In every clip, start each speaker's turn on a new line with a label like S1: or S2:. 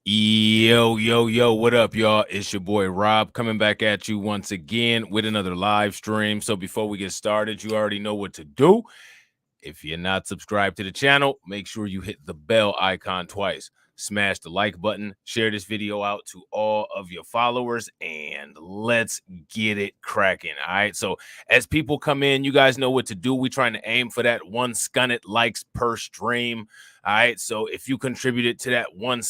S1: Yo, what up, y'all? It's your boy Rob coming back at you once again with another live stream. So before we get started, you already know what to do. If you're not subscribed to the channel, make sure you hit the bell icon twice. Smash the like button, share this video out to all of your followers, and let's get it cracking. All right. So as people come in, you guys know what to do. We're trying to aim for that 1 likes per stream. All right. So if you contributed to that 1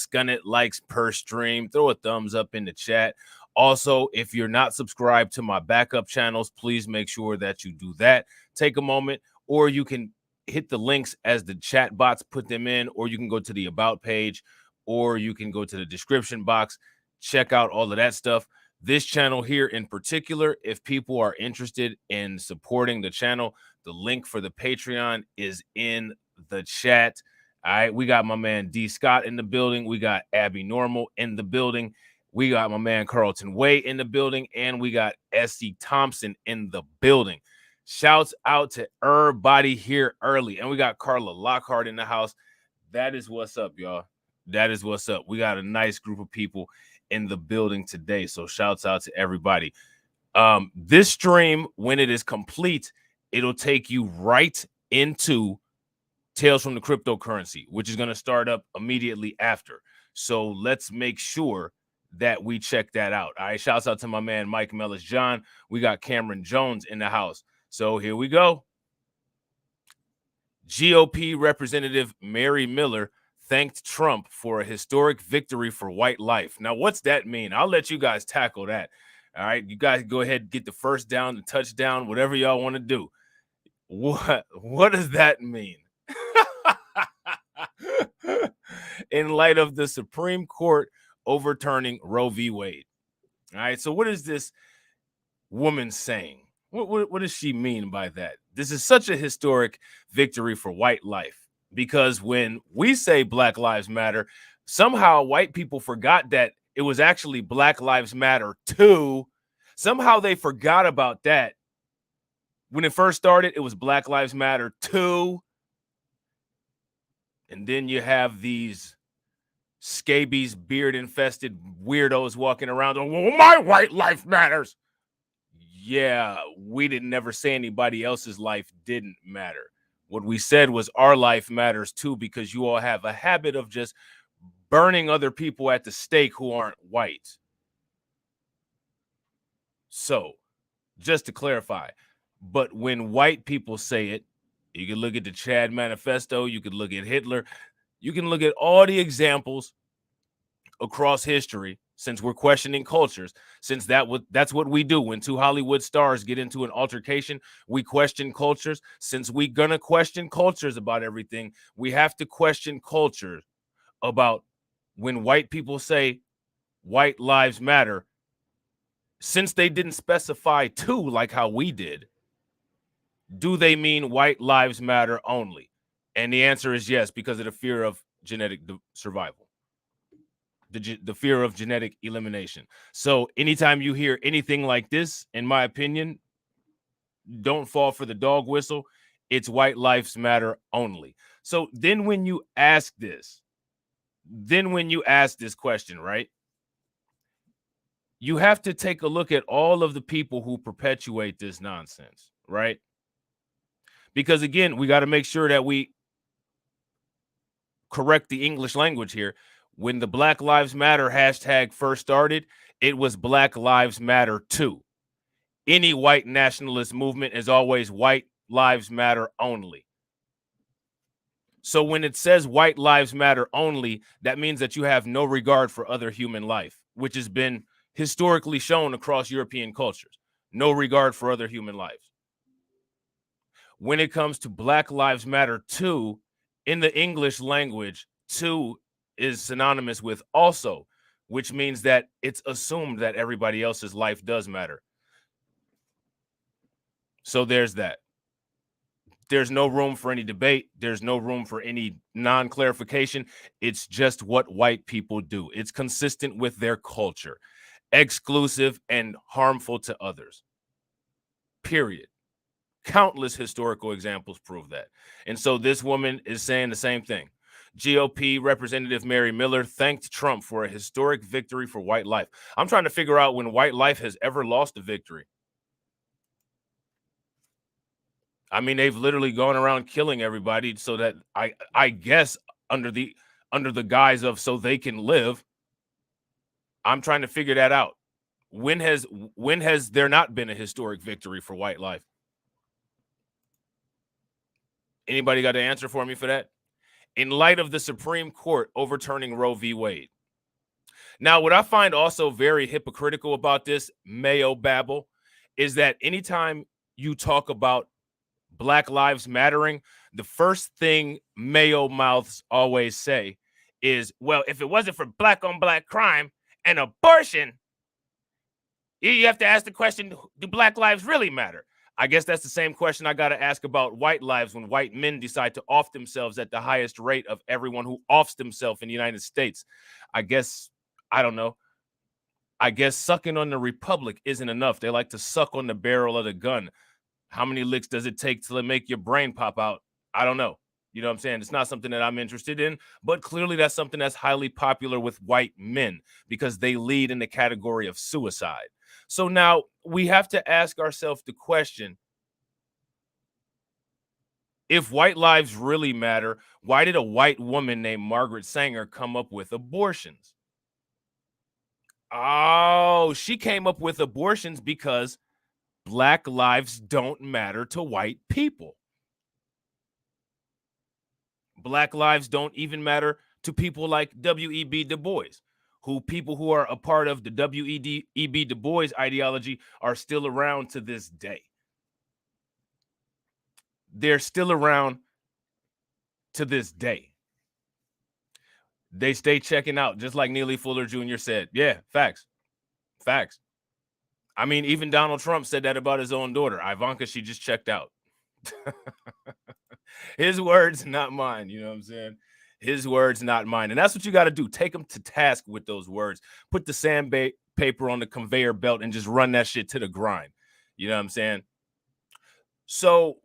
S1: likes per stream, throw a thumbs up in the chat. Also, if you're not subscribed to my backup channels, please make sure that you do that. Take a moment, or you can hit the links as the chat bots put them in, or you can go to the about page, or you can go to the description box, check out all of that stuff. This channel here in particular, if people are interested in supporting the channel, the link for the Patreon is in the chat. All right, we got my man D Scott in the building, we got Abby Normal in the building, we got my man Carlton Way in the building, and we got SC Thompson in the building. Shouts out to everybody here early. And we got Carla Lockhart in the house. That is what's up, y'all. That is what's up. We got a nice group of people in the building today. So shouts out to everybody. This stream, when it is complete, it'll take you right into Tales from the Cryptocurrency, which is going to start up immediately after. So let's make sure that we check that out. All right. Shouts out to my man Mike Mellis John. We got Cameron Jones in the house. So here we go. GOP Representative Mary Miller thanked Trump for a historic victory for white life. Now, what's that mean? I'll let you guys tackle that. All right. You guys go ahead and get the first down, the touchdown, whatever y'all want to do. What does that mean? In light of the Supreme Court overturning Roe v. Wade. All right. So what is this woman saying? What does she mean by that? This is such a historic victory for white life, because when we say Black Lives Matter, somehow white people forgot that it was actually Black Lives Matter too. Somehow they forgot about that. When it first started, it was Black Lives Matter too. And then you have these scabies, beard-infested weirdos walking around. Well, my white life matters. Yeah, we didn't never say anybody else's life didn't matter. What we said was our life matters too, because you all have a habit of just burning other people at the stake who aren't white. So, just to clarify, but when white people say it, you can look at the Chad Manifesto, you can look at Hitler, you can look at all the examples across history, since we're questioning cultures, since that's what we do. When two Hollywood stars get into an altercation, we question cultures. Since we're gonna question cultures about everything, we have to question culture about when white people say white lives matter, since they didn't specify two like how we did. Do they mean white lives matter only? And the answer is yes, because of the fear of genetic survival. The fear of genetic elimination. So anytime you hear anything like this, in my opinion, don't fall for the dog whistle. It's white lives matter only. So then when you ask this question, right, you have to take a look at all of the people who perpetuate this nonsense, right? Because again, we got to make sure that we correct the English language here. When the Black Lives Matter hashtag first started, it was Black Lives Matter too. Any white nationalist movement is always white lives matter only. So when it says white lives matter only, that means that you have no regard for other human life, which has been historically shown across European cultures. No regard for other human lives. When it comes to Black Lives Matter too, in the English language, too is synonymous with also, which means that it's assumed that everybody else's life does matter. So there's that. There's no room for any debate. There's no room for any non-clarification. It's just what white people do. It's consistent with their culture, exclusive and harmful to others. Period. Countless historical examples prove that. And so this woman is saying the same thing. GOP Representative Mary Miller thanked Trump for a historic victory for white life. I'm trying to figure out when white life has ever lost a victory. I mean, they've literally gone around killing everybody so that I guess under the guise of so they can live. I'm trying to figure that out. When has there not been a historic victory for white life? Anybody got an answer for me for that? In light of the Supreme Court overturning Roe v. Wade. Now, what I find also very hypocritical about this Mayo babble is that anytime you talk about Black Lives Mattering, the first thing Mayo mouths always say is, well, if it wasn't for black on black crime and abortion, you have to ask the question, do black lives really matter? I guess that's the same question I got to ask about white lives when white men decide to off themselves at the highest rate of everyone who offs themselves in the United States. I guess, I don't know. I guess sucking on the republic isn't enough. They like to suck on the barrel of the gun. How many licks does it take to make your brain pop out? I don't know. You know what I'm saying? It's not something that I'm interested in, but clearly that's something that's highly popular with white men because they lead in the category of suicide. So now we have to ask ourselves the question, if white lives really matter, why did a white woman named Margaret Sanger come up with abortions? Oh, she came up with abortions because black lives don't matter to white people. Black lives don't even matter to people like W.E.B. Du Bois, people who are a part of the W.E.B. Du Bois ideology are still around to this day. They're still around to this day. They stay checking out, just like Neely Fuller Jr. said. Yeah, facts. Facts. I mean, even Donald Trump said that about his own daughter, Ivanka. She just checked out. His words, not mine. You know what I'm saying? His words, not mine. And that's what you got to do. Take them to task with those words. Put the sandpaper on the conveyor belt and just run that shit to the grind. You know what I'm saying? So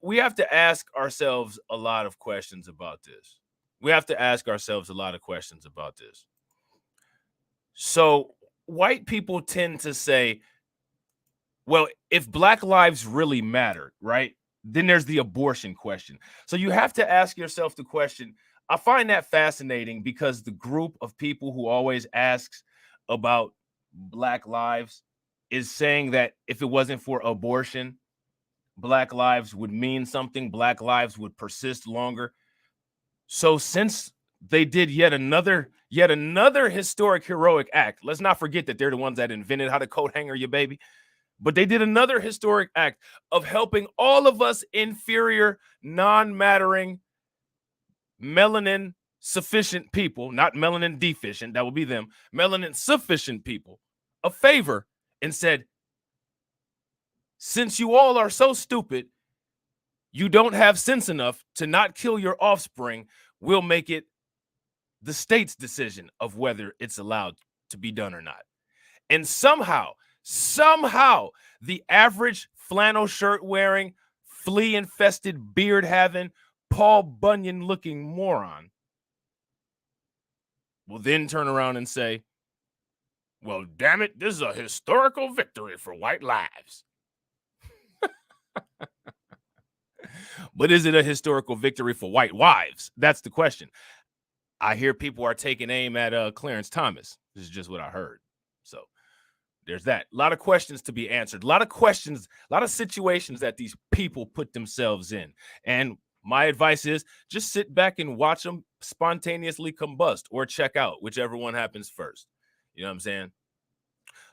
S1: we have to ask ourselves a lot of questions about this. So white people tend to say, well, if black lives really matter, right? Then there's the abortion question. So you have to ask yourself the question. I find that fascinating because the group of people who always asks about black lives is saying that if it wasn't for abortion, black lives would mean something. Black lives would persist longer. So since they did yet another historic heroic act, let's not forget that they're the ones that invented how to coat hanger your baby. But they did another historic act of helping all of us inferior, non-mattering, melanin sufficient people, not melanin deficient, that would be them, melanin sufficient people, a favor and said, since you all are so stupid, you don't have sense enough to not kill your offspring, we'll make it the state's decision of whether it's allowed to be done or not. And somehow, the average flannel shirt wearing, flea infested, beard having, Paul Bunyan looking moron will then turn around and say, well, damn it, this is a historical victory for white lives. But is it a historical victory for white wives? That's the question. I hear people are taking aim at Clarence Thomas. This is just what I heard. So there's that. A lot of questions to be answered. A lot of questions, a lot of situations that these people put themselves in. And my advice is just sit back and watch them spontaneously combust or check out, whichever one happens first. You know what I'm saying?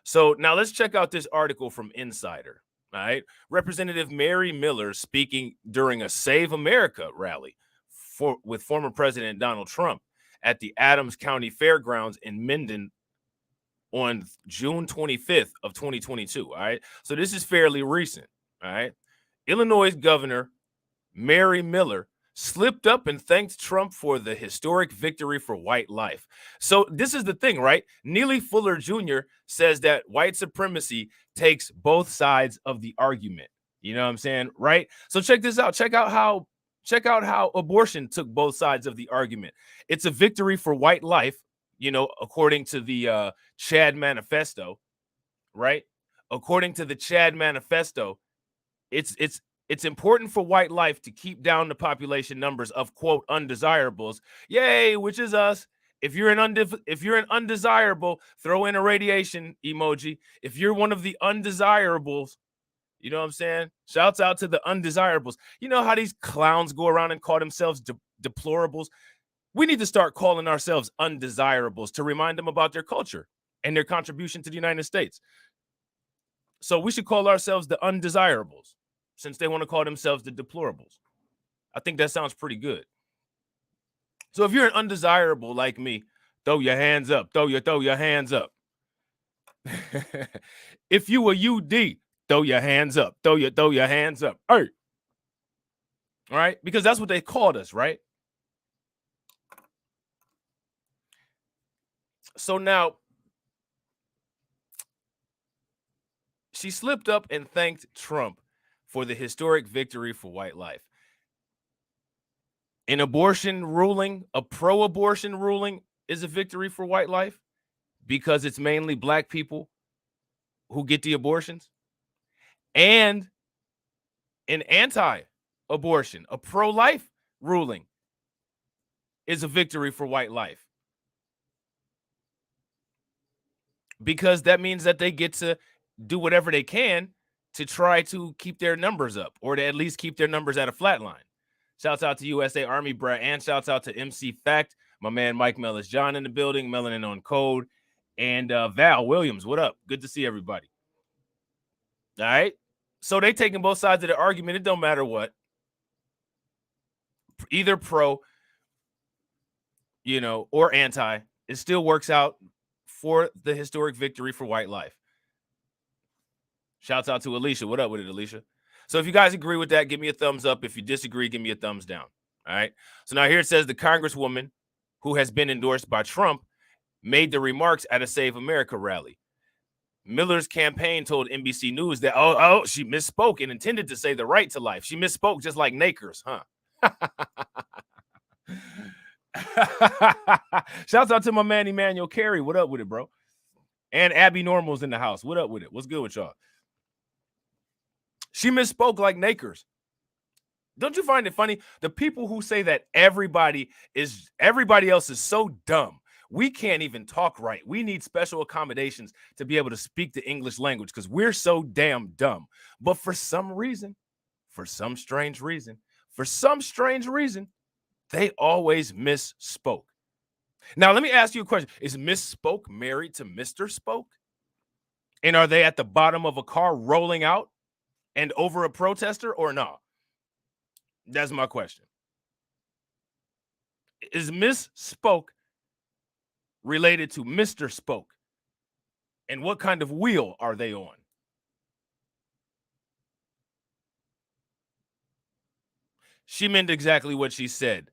S1: So now let's check out this article from Insider. All right. Representative Mary Miller speaking during a Save America rally with former President Donald Trump at the Adams County Fairgrounds in Minden on June 25th of 2022. All right. So this is fairly recent. All right. Illinois Governor Mary Miller slipped up and thanked Trump for the historic victory for white life. So this is the thing, right? Neely Fuller Jr. says that white supremacy takes both sides of the argument. You know what I'm saying? Right? So check this out. Check out how Check out how abortion took both sides of the argument. It's a victory for white life, according to the Chad Manifesto, right? According to the Chad Manifesto, it's important for white life to keep down the population numbers of quote undesirables. Yay, which is us. If you're an undesirable, throw in a radiation emoji. If you're one of the undesirables, you know what I'm saying? Shouts out to the undesirables. You know how these clowns go around and call themselves deplorables? We need to start calling ourselves undesirables to remind them about their culture and their contribution to the United States. So we should call ourselves the undesirables since they want to call themselves the deplorables. I think that sounds pretty good. So if you're an undesirable like me, throw your hands up. Throw your hands up. If you a UD, throw your hands up. Throw your hands up. Hey. All right? Because that's what they called us, right? So now she slipped up and thanked Trump for the historic victory for white life. An abortion ruling, a pro-abortion ruling, is a victory for white life because it's mainly black people who get the abortions. And an anti-abortion, a pro-life ruling, is a victory for white life. Because that means that they get to do whatever they can to try to keep their numbers up, or to at least keep their numbers at a flat line. Shouts out to USA Army Brat, and shouts out to MC Fact, my man Mike Mellis John in the building, Melanin on Code, and Val Williams. What up? Good to see everybody. All right. So they taking both sides of the argument. It don't matter what. Either pro, or anti, it still works out for the historic victory for white life. Shouts out to Alicia. What up with it, Alicia? So if you guys agree with that, give me a thumbs up. If you disagree, give me a thumbs down. All right. So now here it says the Congresswoman who has been endorsed by Trump made the remarks at a Save America rally. Miller's campaign told NBC News that, she misspoke and intended to say the right to life. She misspoke just like Nakers, huh? Shouts out to my man Emmanuel Carey. What up with it, bro? And Abby Normal's in the house. What up with it? What's good with y'all? She misspoke like Nakers. Don't you find it funny? The people who say that everybody else is so dumb. We can't even talk right. We need special accommodations to be able to speak the English language because we're so damn dumb. But for some strange reason, they always misspoke. Now, let me ask you a question. Is Misspoke married to Mr. Spoke? And are they at the bottom of a car rolling out and over a protester or not? That's my question. Is Misspoke related to Mr. Spoke? And what kind of wheel are they on? She meant exactly what she said.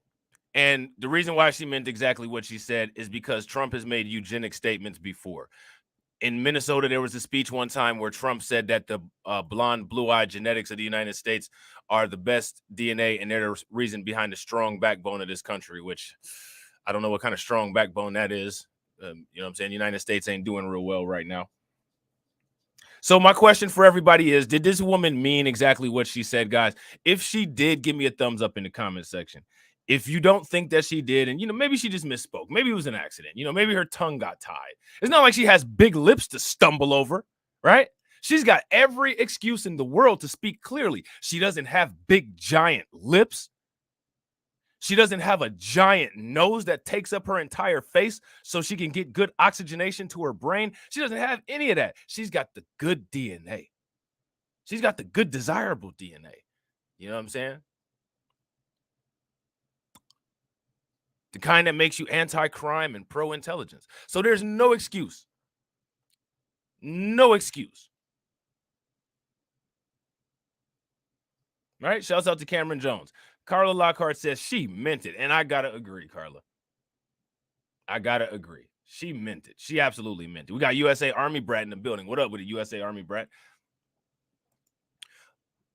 S1: And the reason why she meant exactly what she said is because Trump has made eugenic statements before. In Minnesota, there was a speech one time where Trump said that the blonde, blue-eyed genetics of the United States are the best DNA, and they're the reason behind the strong backbone of this country, which I don't know what kind of strong backbone that is. You know what I'm saying? The United States ain't doing real well right now. So my question for everybody is, did this woman mean exactly what she said, guys? If she did, give me a thumbs up in the comment section. If you don't think that she did, and, maybe she just misspoke. Maybe it was an accident. Maybe her tongue got tied. It's not like she has big lips to stumble over, right? She's got every excuse in the world to speak clearly. She doesn't have big, giant lips. She doesn't have a giant nose that takes up her entire face so she can get good oxygenation to her brain. She doesn't have any of that. She's got the good DNA. She's got the good, desirable DNA. You know what I'm saying? The kind that makes you anti-crime and pro-intelligence. So there's no excuse. No excuse. All right? Shouts out to Cameron Jones. Carla Lockhart says she meant it. And I got to agree, Carla. I got to agree. She meant it. She absolutely meant it. We got USA Army Brat in the building. What up with it, USA Army Brat?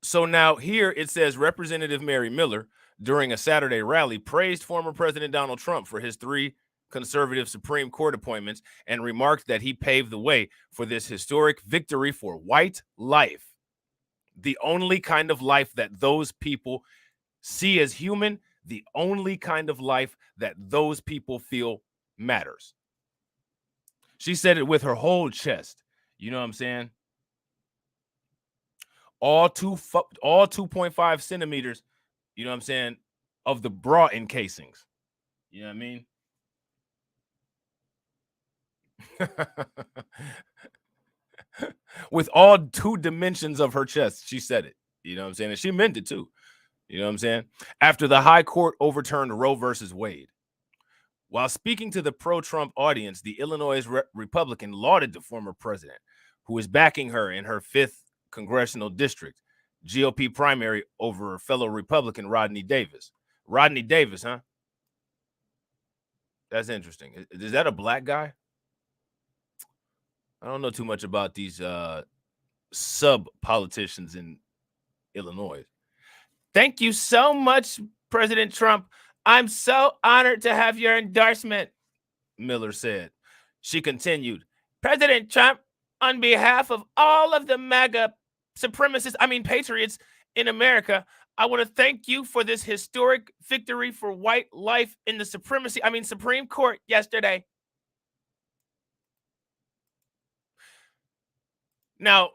S1: So now here it says Representative Mary Miller during a Saturday rally, praised former President Donald Trump for his 3 conservative Supreme Court appointments and remarked that he paved the way for this historic victory for white life, the only kind of life that those people see as human, the only kind of life that those people feel matters. She said it with her whole chest. You know what I'm saying? All 2.5 centimeters, you know what I'm saying, of the bra encasings. You know what I mean? With all 2 dimensions of her chest, she said it. You know what I'm saying? And she meant it too. You know what I'm saying? After the high court overturned Roe versus Wade. While speaking to the pro-Trump audience, the Illinois Republican lauded the former president, who is backing her in her 5th congressional district GOP primary over fellow Republican Rodney Davis. Rodney Davis, huh? That's interesting. Is that a black guy? I don't know too much about these sub-politicians in Illinois. Thank you so much, President Trump. I'm so honored to have your endorsement, Miller said. She continued, President Trump, on behalf of all of the MAGA patriots in America, I want to thank you for this historic victory for white life in the Supreme Court yesterday. Now,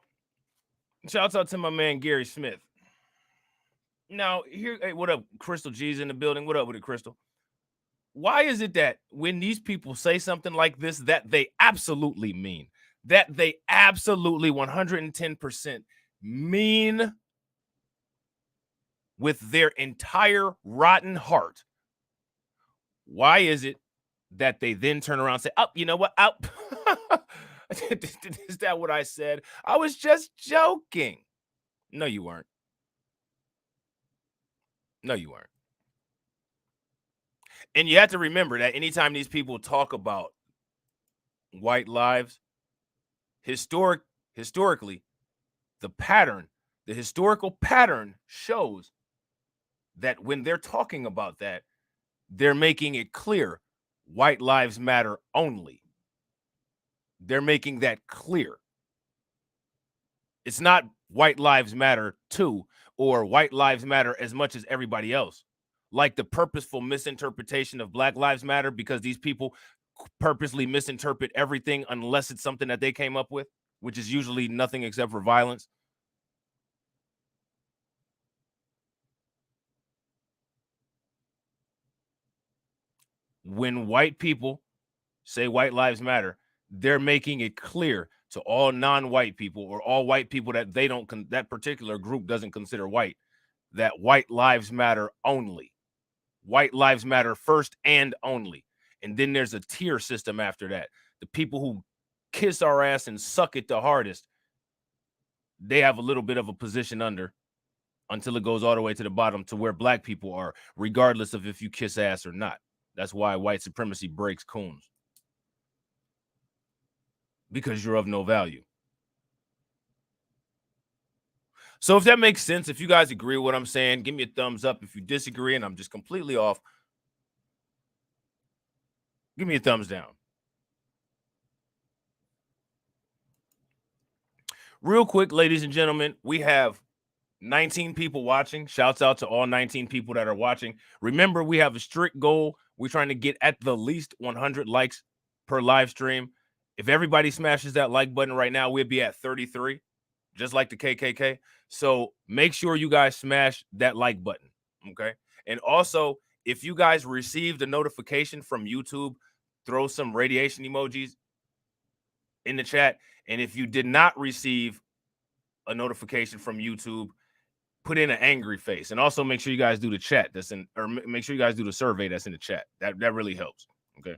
S1: shouts out to my man, Gary Smith. Now, here, hey, what up? Crystal G's in the building. What up with it, Crystal? Why is it that when these people say something like this, that they absolutely mean, that they absolutely 110% mean with their entire rotten heart? Why is it that they then turn around and say, oh, you know what? Oh. Is that what I said? I was just joking. No, you weren't. No, you weren't. And you have to remember that anytime these people talk about white lives, historically, the historical pattern shows that when they're talking about that, they're making it clear white lives matter only. They're making that clear. It's not white lives matter too, or white lives matter as much as everybody else. Like the purposeful misinterpretation of Black Lives Matter, because these people purposely misinterpret everything unless it's something that they came up with, which is usually nothing except for violence. When white people say white lives matter, they're making it clear to all non-white people or all white people that that particular group doesn't consider white, that white lives matter only. White lives matter first and only. And then there's a tier system after that. The people who kiss our ass and suck it the hardest, they have a little bit of a position under until it goes all the way to the bottom to where black people are, regardless of if you kiss ass or not. That's why white supremacy breaks coons. Because you're of no value. So if that makes sense, if you guys agree with what I'm saying, give me a thumbs up. If you disagree and I'm just completely off, give me a thumbs down. Real quick, ladies and gentlemen, we have 19 people watching. Shouts out to all 19 people that are watching. Remember, we have a strict goal. We're trying to get at the least 100 likes per live stream. If everybody smashes that like button right now, we'll be at 33, just like the KKK. So make sure you guys smash that like button, okay? And also, if you guys received a notification from YouTube, throw some radiation emojis in the chat. And if you did not receive a notification from YouTube, put in an angry face. And also make sure you guys do the chat that's in, or make sure you guys do the survey that's in the chat. That really helps, okay?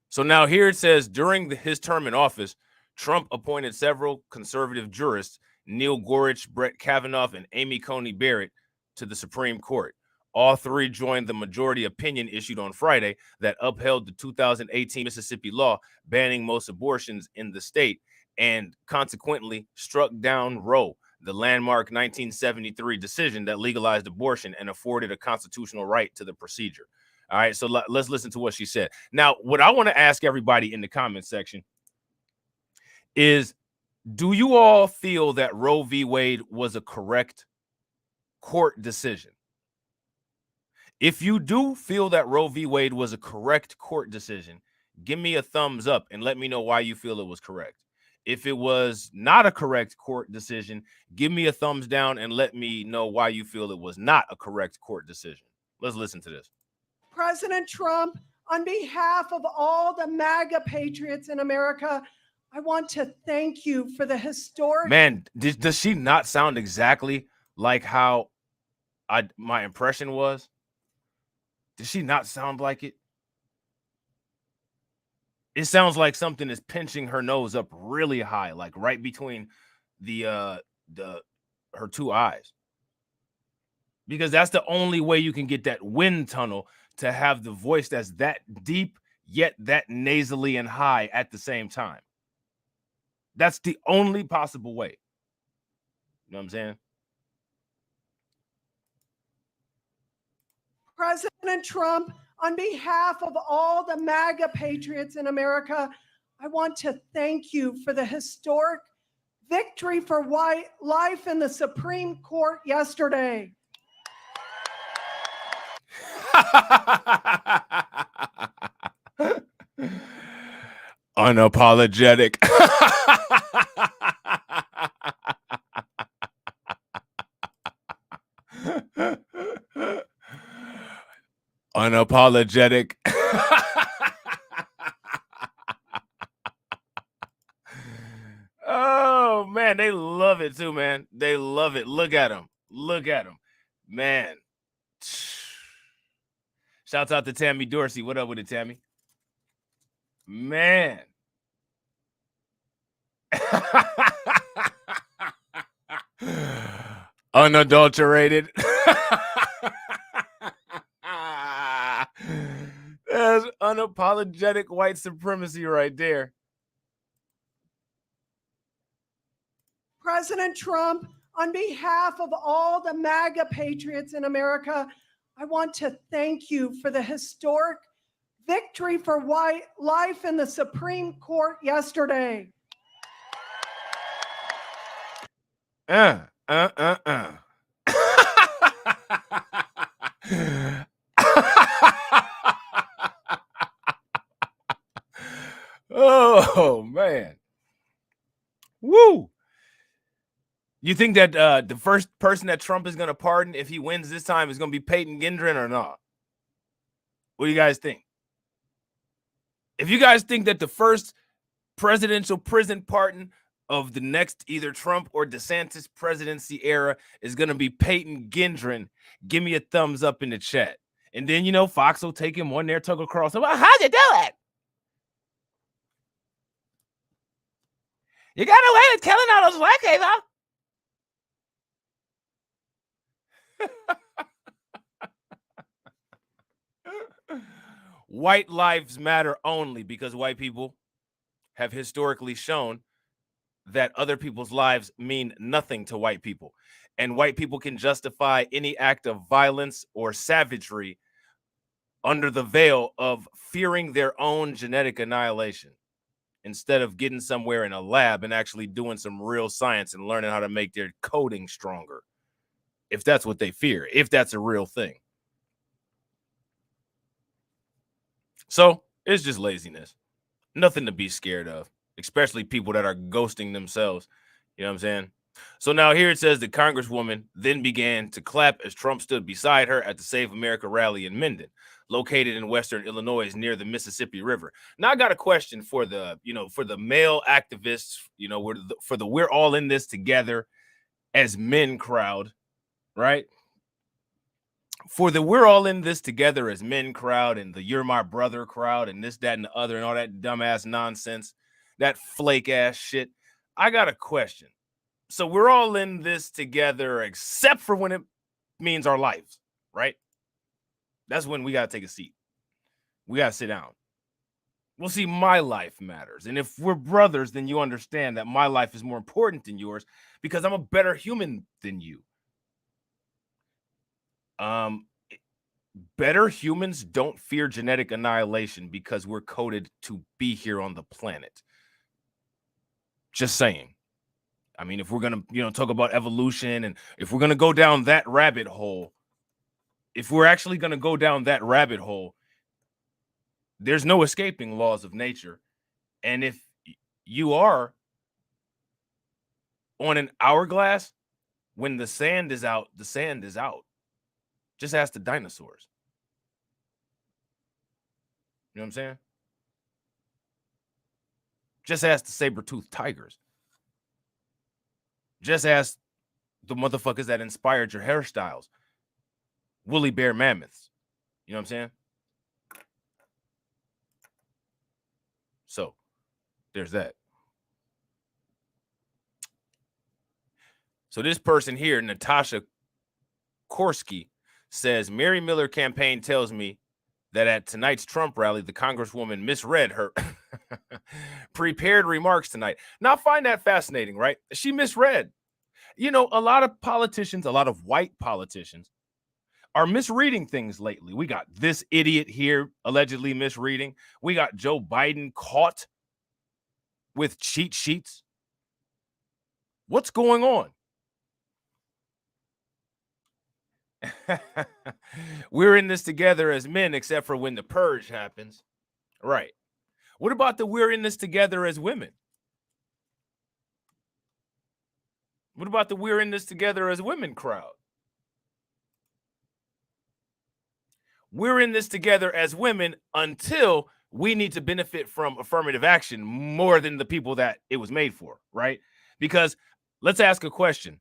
S1: So now here it says, during his term in office, Trump appointed several conservative jurists, Neil Gorsuch, Brett Kavanaugh, and Amy Coney Barrett, to the Supreme Court. All 3 joined the majority opinion issued on Friday that upheld the 2018 Mississippi law banning most abortions in the state and consequently struck down Roe, the landmark 1973 decision that legalized abortion and afforded a constitutional right to the procedure. All right, so let's listen to what she said. Now, what I want to ask everybody in the comment section is, do you all feel that Roe v. Wade was a correct court decision? If you do feel that Roe v. Wade was a correct court decision, give me a thumbs up and let me know why you feel it was correct. If it was not a correct court decision, give me a thumbs down and let me know why you feel it was not a correct court decision. Let's listen to this.
S2: President Trump, on behalf of all the MAGA patriots in America, I want to thank you for the historic...
S1: Man, does she not sound exactly like how my impression was? Does she not sound like it? It sounds like something is pinching her nose up really high, like right between her two eyes. Because that's the only way you can get that wind tunnel, to have the voice that's that deep yet that nasally and high at the same time. That's the only possible way. You know what I'm saying?
S2: President Trump, on behalf of all the MAGA patriots in America, I want to thank you for the historic victory for white life in the Supreme Court yesterday.
S1: Unapologetic. Unapologetic. Oh man, they love it too, man. They love it. Look at them. Look at them, man. Shouts out to Tammy Dorsey. What up with it, Tammy? Man. Unadulterated. That's unapologetic white supremacy right there.
S2: President Trump, on behalf of all the MAGA patriots in America, I want to thank you for the historic victory for white life in the Supreme Court yesterday.
S1: Oh man. Woo. You think that the first person that Trump is going to pardon if he wins this time is going to be Peyton Gendron or not? What do you guys think? If you guys think that the first presidential prison pardon of the next either Trump or DeSantis presidency era is going to be Peyton Gendron, give me a thumbs up in the chat. And then, you know, Fox will take him on there, Tucker Carlson. Well, how'd you do it? You got away with killing all those white people. White lives matter only because white people have historically shown that other people's lives mean nothing to white people. And white people can justify any act of violence or savagery under the veil of fearing their own genetic annihilation, instead of getting somewhere in a lab and actually doing some real science and learning how to make their coding stronger. If that's what they fear, if that's a real thing. So it's just laziness. Nothing to be scared of, especially people that are ghosting themselves. You know what I'm saying? So now here it says the Congresswoman then began to clap as Trump stood beside her at the Save America rally in Minden, located in Western Illinois near the Mississippi River. Now I got a question for the, for the male activists, for the we're all in this together as men crowd, right? For the we're all in this together as men crowd and the you're my brother crowd and this, that, and the other and all that dumbass nonsense, that flake ass shit. I got a question. So we're all in this together except for when it means our lives, right? That's when we got to take a seat. We got to sit down. Well, see, my life matters. And if we're brothers, then you understand that my life is more important than yours because I'm a better human than you. Um, Better humans don't fear genetic annihilation because we're coded to be here on the planet. Just saying. I mean, if we're going to, talk about evolution, and if we're going to go down that rabbit hole, if we're actually going to go down that rabbit hole, there's no escaping laws of nature. And if you are on an hourglass, when the sand is out, the sand is out. Just ask the dinosaurs. You know what I'm saying? Just ask the saber-toothed tigers. Just ask the motherfuckers that inspired your hairstyles. Woolly bear mammoths. You know what I'm saying? So, there's that. So this person here, Natasha Korsky, says, Mary Miller campaign tells me that at tonight's Trump rally, the Congresswoman misread her prepared remarks tonight. Now, I find that fascinating, right? She misread. A lot of politicians, a lot of white politicians are misreading things lately. We got this idiot here allegedly misreading. We got Joe Biden caught with cheat sheets. What's going on? We're in this together as men, except for when the purge happens. Right. What about the we're in this together as women? What about the we're in this together as women crowd? We're in this together as women until we need to benefit from affirmative action more than the people that it was made for, right? Because let's ask a question.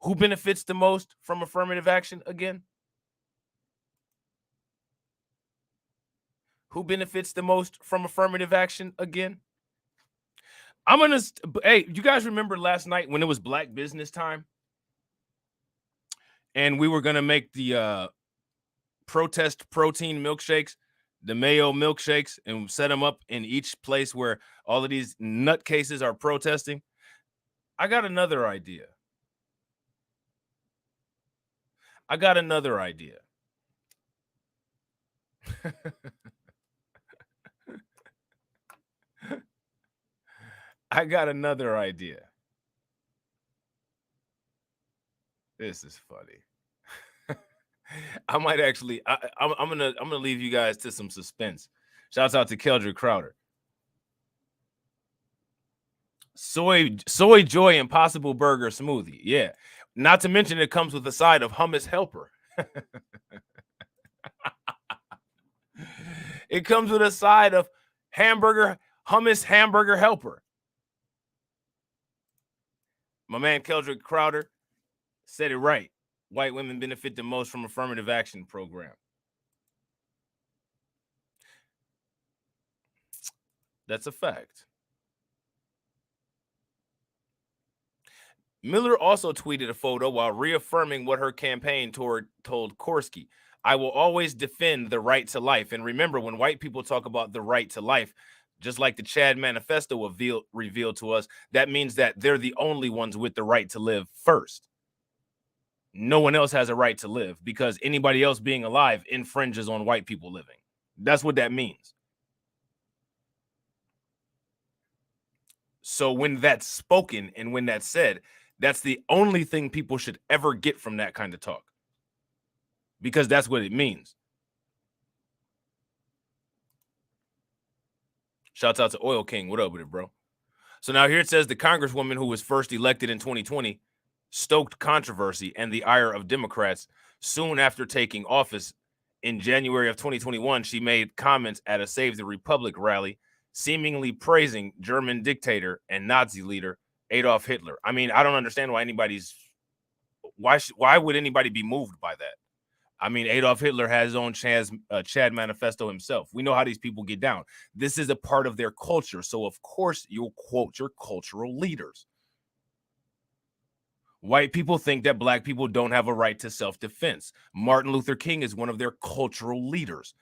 S1: Who benefits the most from affirmative action again? Who benefits the most from affirmative action again? Hey, you guys remember last night when it was Black Business Time? And we were going to make the protest protein milkshakes, the mayo milkshakes, and set them up in each place where all of these nutcases are protesting. I got another idea. I got another idea. This is funny. I might actually. I'm gonna leave you guys to some suspense. Shouts out to Keldrick Crowder. Soy Joy Impossible Burger smoothie. Yeah. Not to mention it comes with a side of hummus helper. It comes with a side of hummus hamburger helper. My man Keldrick Crowder said it right. White women benefit the most from affirmative action program. That's a fact. Miller also tweeted a photo while reaffirming what her campaign told Korsky. I will always defend the right to life. And remember, when white people talk about the right to life, just like the Chad Manifesto revealed to us, that means that they're the only ones with the right to live first. No one else has a right to live because anybody else being alive infringes on white people living. That's what that means. So when that's spoken and when that's said, that's the only thing people should ever get from that kind of talk, because that's what it means. Shouts out to Oil King. What up with it, bro? So now here it says the Congresswoman who was first elected in 2020 stoked controversy and the ire of Democrats soon after taking office. In January of 2021, she made comments at a Save the Republic rally, seemingly praising German dictator and Nazi leader Adolf Hitler. I mean, I don't understand why why would anybody be moved by that? I mean, Adolf Hitler has his own Chad Manifesto himself. We know how these people get down. This is a part of their culture. So, of course, you'll quote your cultural leaders. White people think that black people don't have a right to self-defense. Martin Luther King is one of their cultural leaders,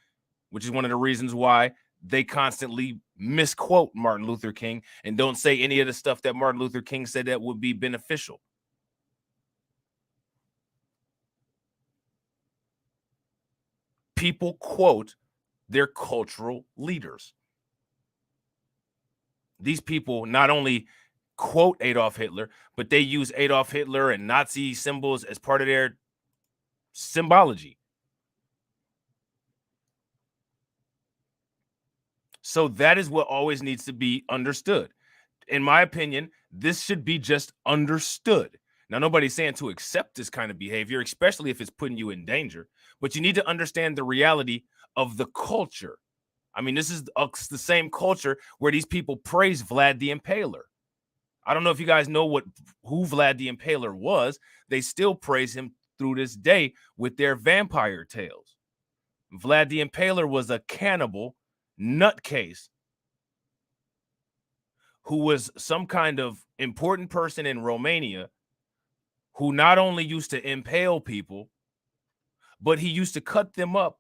S1: which is one of the reasons why they constantly misquote Martin Luther King and don't say any of the stuff that Martin Luther King said that would be beneficial. People quote their cultural leaders. These people not only quote Adolf Hitler, but they use Adolf Hitler and Nazi symbols as part of their symbology. So that is what always needs to be understood. In my opinion, this should be just understood. Now, nobody's saying to accept this kind of behavior, especially if it's putting you in danger, but you need to understand the reality of the culture. I mean, this is the same culture where these people praise Vlad the Impaler. I don't know if you guys know who Vlad the Impaler was. They still praise him through this day with their vampire tales. Vlad the Impaler was a cannibal nutcase who was some kind of important person in Romania who not only used to impale people, but he used to cut them up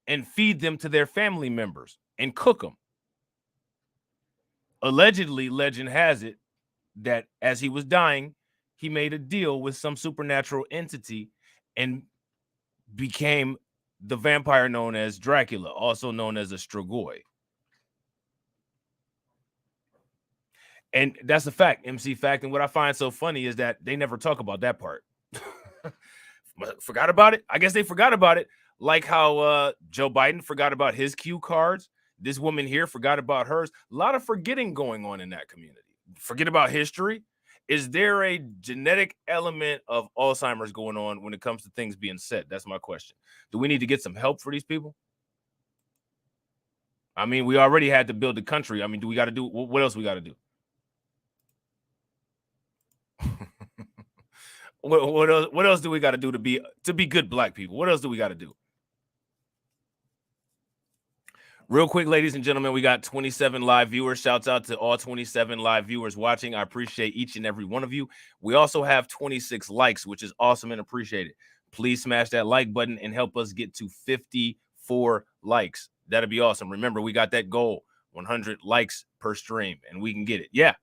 S1: and feed them to their family members and cook them. Allegedly, legend has it that as he was dying, he made a deal with some supernatural entity and became the vampire known as Dracula, also known as a Strigoi. And that's a fact, MC fact. And what I find so funny is that they never talk about that part. Forgot about it? I guess they forgot about it. Like how Joe Biden forgot about his cue cards. This woman here forgot about hers. A lot of forgetting going on in that community. Forget about history. Is there a genetic element of Alzheimer's going on when it comes to things being said? That's my question. Do we need to get some help for these people? I mean, we already had to build the country. I mean, do we got to do what else we got to do? What else do we got to do to be good black people? What else do we got to do? Real quick, ladies and gentlemen, we got 27 live viewers. Shouts out to all 27 live viewers watching. I appreciate each and every one of you. We also have 26 likes, which is awesome and appreciated. Please smash that like button and help us get to 54 likes. That'd be awesome. Remember, we got that goal, 100 likes per stream, and we can get it. Yeah,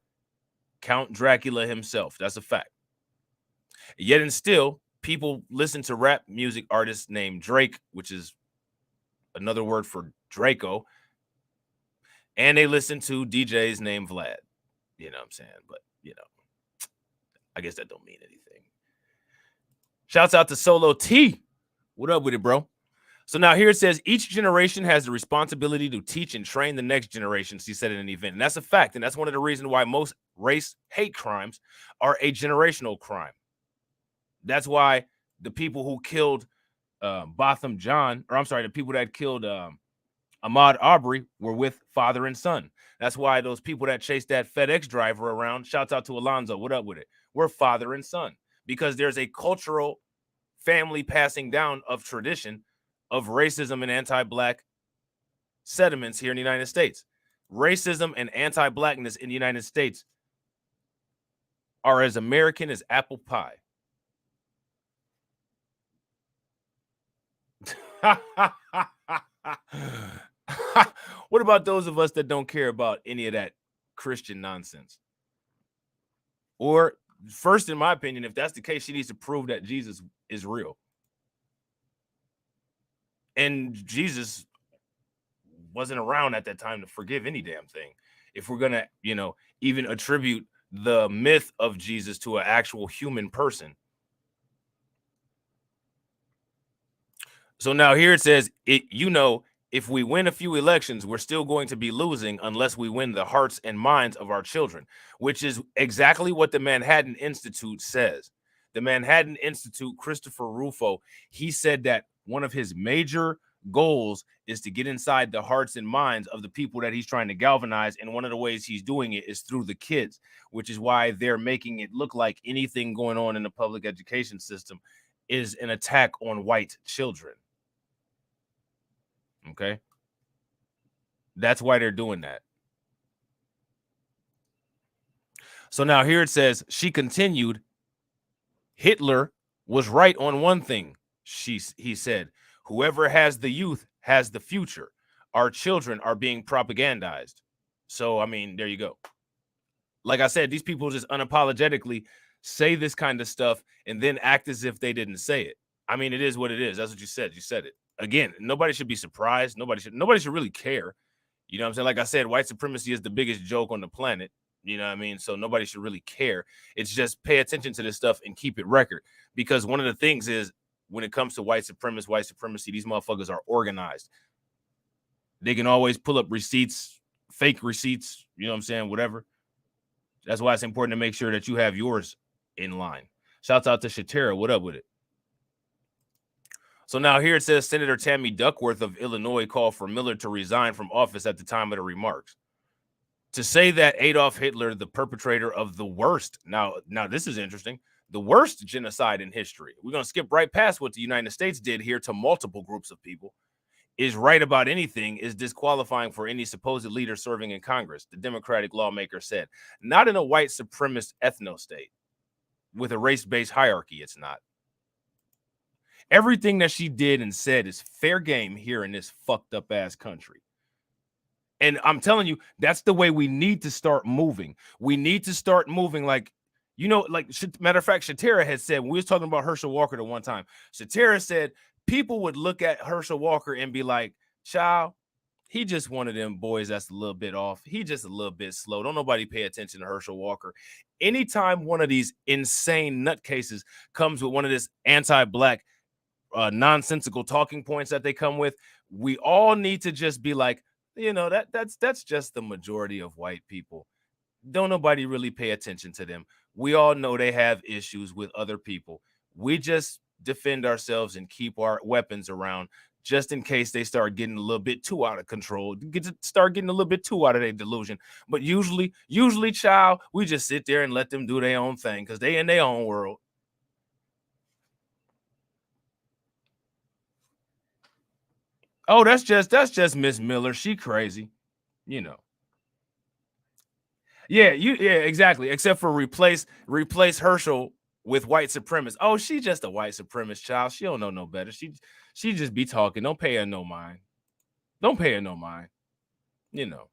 S1: Count Dracula himself. That's a fact. Yet and still, people listen to rap music artists named Drake, which is another word for Draco, and they listen to DJs named Vlad. You know what I'm saying? But, you know, I guess that don't mean anything. Shouts out to Solo T. What up with it, bro? So now here it says each generation has the responsibility to teach and train the next generation, she said in an event. And that's a fact. And that's one of the reasons why most race hate crimes are a generational crime. That's why the people who killed Botham Jean, or I'm sorry, the people that killed Ahmaud Arbery were with father and son. That's why those people that chased that FedEx driver around, shouts out to Alonzo, what up with it? We're father and son, because there's a cultural family passing down of tradition of racism and anti-black sentiments here in the United States. Racism and anti-blackness in the United States are as American as apple pie. What about those of us that don't care about any of that Christian nonsense? Or first, in my opinion, if that's the case, she needs to prove that Jesus is real. And Jesus wasn't around at that time to forgive any damn thing. If we're going to, you know, even attribute the myth of Jesus to an actual human person. So now here it says, if we win a few elections, we're still going to be losing unless we win the hearts and minds of our children, which is exactly what the Manhattan Institute says. The Manhattan Institute, Christopher Rufo, he said that one of his major goals is to get inside the hearts and minds of the people that he's trying to galvanize. And one of the ways he's doing it is through the kids, which is why they're making it look like anything going on in the public education system is an attack on white children. Okay. That's why they're doing that. So now here it says, she continued, Hitler was right on one thing. He said, whoever has the youth has the future. our children are being propagandized. So, I mean, there you go. Like I said, these people just unapologetically say this kind of stuff and then act as if they didn't say it. I mean, it is what it is. That's what you said. You said it. Again, nobody should be surprised. Nobody should really care. You know what I'm saying? Like I said, white supremacy is the biggest joke on the planet. You know what I mean? So nobody should really care. It's just pay attention to this stuff and keep it record. Because one of the things is when it comes to white supremacy, these motherfuckers are organized. They can always pull up receipts, fake receipts, you know what I'm saying? Whatever. That's why it's important to make sure that you have yours in line. Shouts out to Shatera. What up with it? So now here it says Senator Tammy Duckworth of Illinois called for Miller to resign from office at the time of the remarks. To say that Adolf Hitler, the perpetrator of the worst, now this is interesting, the worst genocide in history, we're going to skip right past what the United States did here to multiple groups of people, is right about anything is disqualifying for any supposed leader serving in Congress, the Democratic lawmaker said. Not in a white supremacist ethno-state with a race-based hierarchy, it's not. Everything that she did and said is fair game here in this fucked up ass country. And I'm telling you, that's the way we need to start moving. We need to start moving like, you know, like, matter of fact, Shatera had said, when we was talking about Herschel Walker the one time, Shatera said people would look at Herschel Walker and be like, child, he just one of them boys that's a little bit off. He just a little bit slow. Don't nobody pay attention to Herschel Walker. Anytime one of these insane nutcases comes with one of this anti-black nonsensical talking points that they come with, we all need to just be like, you know, that's just the majority of white people. Don't nobody really pay attention to them. We all know they have issues with other people. We just defend ourselves and keep our weapons around just in case they start getting a little bit too out of control, start getting a little bit too out of their delusion. But usually, child, we just sit there and let them do their own thing because they in their own world. Oh, that's just Miss Miller. She crazy, you know. Yeah, exactly. Except for replace Herschel with white supremacists. Oh, she just a white supremacist child. She don't know no better. She just be talking. Don't pay her no mind. Don't pay her no mind. You know.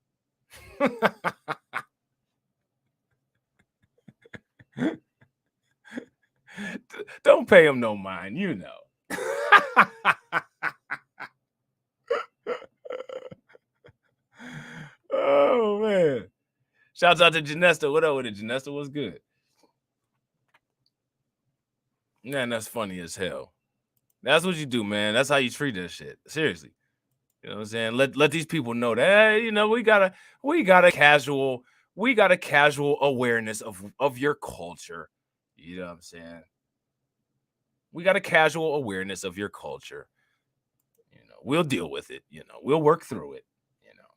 S1: Don't pay him no mind. You know. Oh man. Shouts out to Janesta. What up with it, Janesta? What's good? Man, that's funny as hell. That's what you do, man. That's how you treat that shit. Seriously. You know what I'm saying? Let these people know that, hey, you know, we got a casual awareness of your culture. You know what I'm saying? We got a casual awareness of your culture. You know, we'll deal with it, you know, we'll work through it, you know.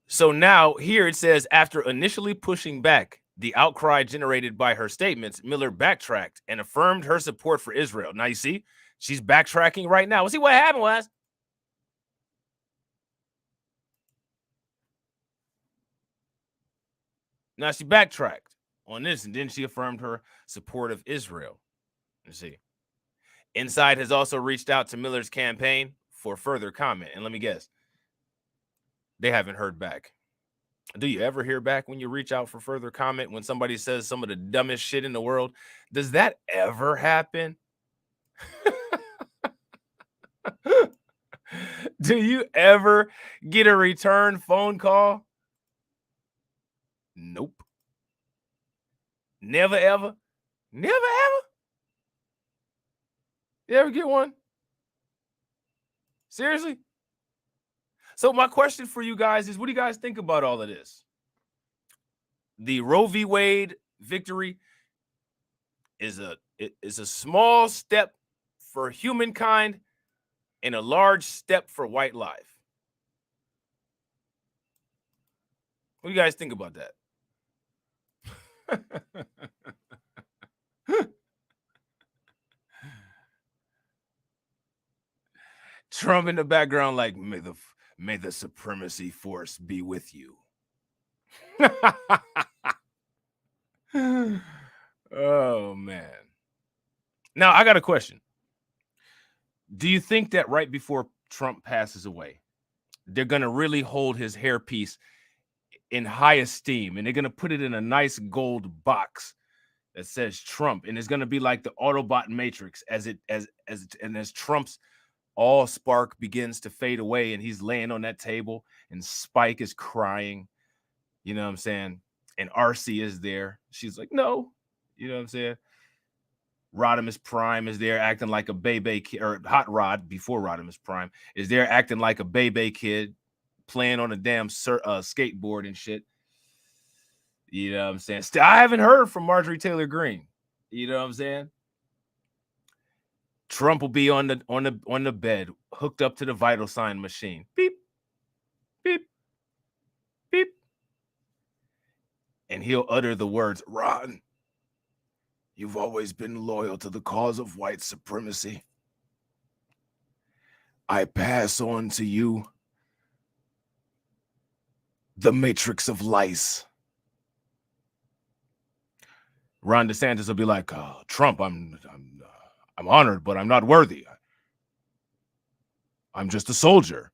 S1: So now here it says, after initially pushing back the outcry generated by her statements, Miller backtracked and affirmed her support for Israel. Now you see, she's backtracking right now. We'll see what happened was. Now she backtracked on this, and then she affirmed her support of Israel. Let's see. Inside has also reached out to Miller's campaign for further comment. And let me guess, they haven't heard back. Do you ever hear back when you reach out for further comment when somebody says some of the dumbest shit in the world? Does that ever happen? Do you ever get a return phone call? Nope. Never, ever. Never, ever. You ever get one? Seriously? So my question for you guys is, what do you guys think about all of this? The Roe v. Wade victory is a small step for humankind and a large step for white life. What do you guys think about that? Trump in the background like, may the supremacy force be with you. Oh man. Now I got a question. Do you think that right before Trump passes away, they're going to really hold his hairpiece in high esteem, and they're going to put it in a nice gold box that says Trump, and it's going to be like the Autobot Matrix as Trump's all spark begins to fade away, and he's laying on that table, and Spike is crying, you know what I'm saying? And RC is there. She's like, no, you know what I'm saying? Rodimus Prime is there acting like a baby kid, or Hot Rod before Rodimus Prime is there acting like a baby kid, playing on a damn skateboard and shit. You know what I'm saying? I haven't heard from Marjorie Taylor Greene. You know what I'm saying? Trump will be on the bed, hooked up to the vital sign machine. Beep, beep, beep. And he'll utter the words, Ron, you've always been loyal to the cause of white supremacy. I pass on to you the matrix of lice. Ron DeSantis will be like, oh, Trump, I'm honored, but I'm not worthy. I'm just a soldier.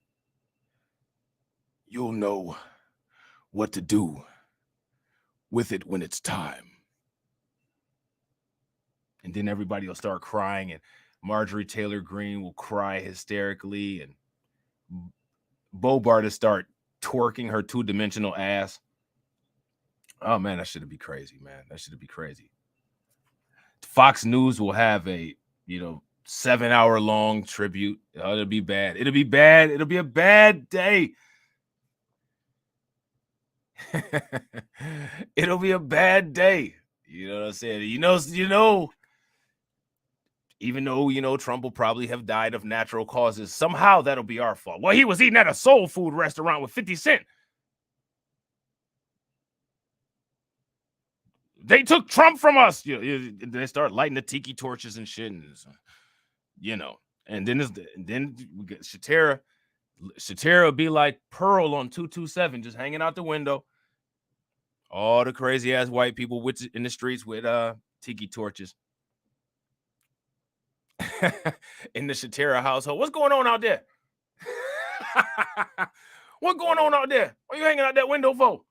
S1: You'll know what to do with it when it's time. And then everybody will start crying, and Marjorie Taylor Greene will cry hysterically, and Bobart will start twerking her two-dimensional ass. Oh, man, that should be crazy, man. That should be crazy. Fox News will have a, 7-hour-long tribute. Oh, it'll be bad. It'll be bad. It'll be a bad day. It'll be a bad day. You know what I'm saying? Even though, Trump will probably have died of natural causes, somehow that'll be our fault. Well, he was eating at a soul food restaurant with 50 Cent. They took Trump from us. They start lighting the tiki torches and shit, and and then we get Shatera. Shatera will be like Pearl on 227, just hanging out the window. All the crazy ass white people in the streets with tiki torches. In the Shatera household. What's going on out there? What's going on out there? What are you hanging out that window for?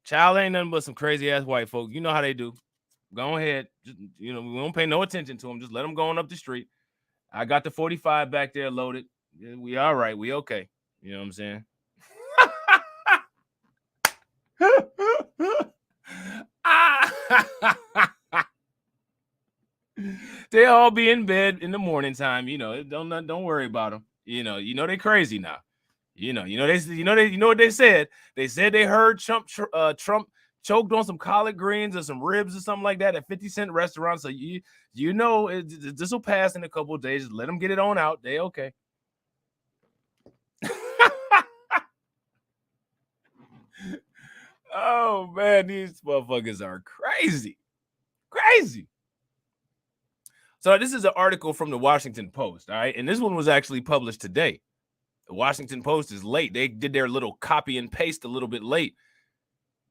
S1: Child ain't nothing but some crazy ass white folk. You know how they do. Go ahead. Just, we don't pay no attention to them. Just let them go on up the street. I got the 45 back there loaded. We all right. We okay. You know what I'm saying? They all be in bed in the morning time. Don't worry about them. They crazy now. You know what they said. They said they heard Trump choked on some collard greens or some ribs or something like that at 50 Cent restaurant. So this will pass in a couple of days. Just let them get it on out. They okay. Oh man, these motherfuckers are crazy. So this is an article from the Washington Post, all right? And this one was actually published today. The Washington Post is late. They did their little copy and paste a little bit late.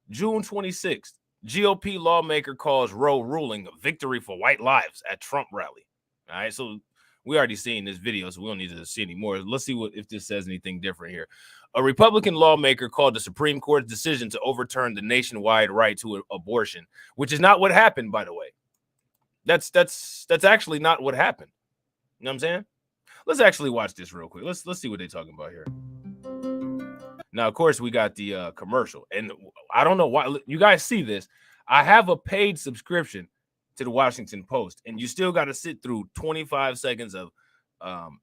S1: June 26th, GOP lawmaker calls Roe ruling a victory for white lives at Trump rally. All right, so we already seen this video, so we don't need to see any more. Let's see if this says anything different here. A Republican lawmaker called the Supreme Court's decision to overturn the nationwide right to abortion, which is not what happened, by the way. That's actually not what happened. You know what I'm saying? Let's actually watch this real quick. Let's see what they're talking about here. Now, of course, we got the commercial, and I don't know why you guys see this. I have a paid subscription to the Washington Post, and you still got to sit through 25 seconds of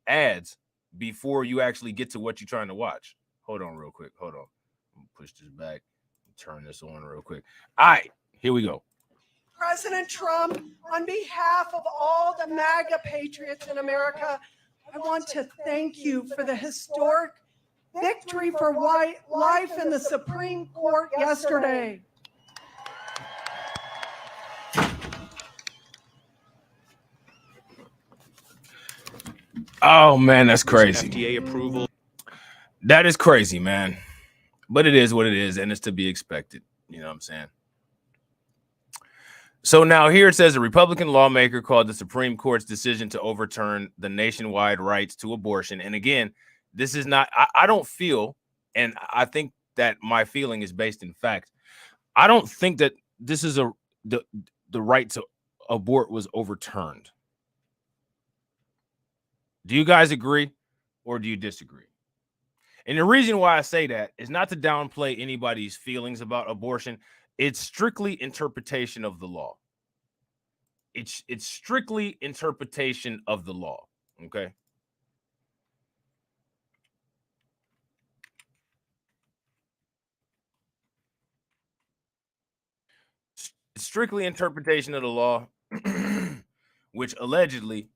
S1: ads before you actually get to what you're trying to watch. Hold on real quick. Hold on. Push this back. Turn this on real quick. All right, here we go.
S2: President Trump, on behalf of all the MAGA patriots in America, I want to thank you for the historic victory for white life in the Supreme Court yesterday.
S1: Oh man, that's crazy.
S3: FDA approval.
S1: That is crazy, man. But it is what it is, and it's to be expected. You know what I'm saying? So now here it says a Republican lawmaker called the Supreme Court's decision to overturn the nationwide rights to abortion. And again, this is not, I don't feel, and I think that my feeling is based in fact. I don't think that this is the right to abort was overturned. Do you guys agree or do you disagree? And the reason why I say that is not to downplay anybody's feelings about abortion. It's strictly interpretation of the law. It's strictly interpretation of the law. Okay. It's strictly interpretation of the law, which allegedly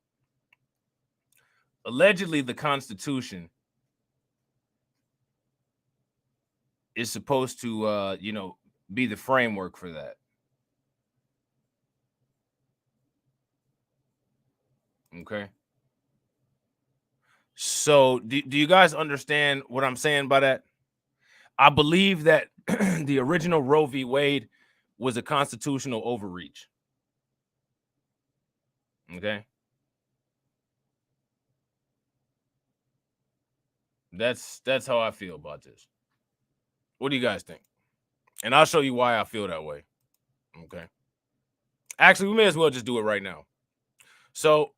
S1: the Constitution is supposed to be the framework for that. Okay. So do you guys understand what I'm saying by that? I believe that the original Roe v. Wade was a constitutional overreach. Okay. That's how I feel about this. What do you guys think? And I'll show you why I feel that way. Okay. Actually, we may as well just do it right now. So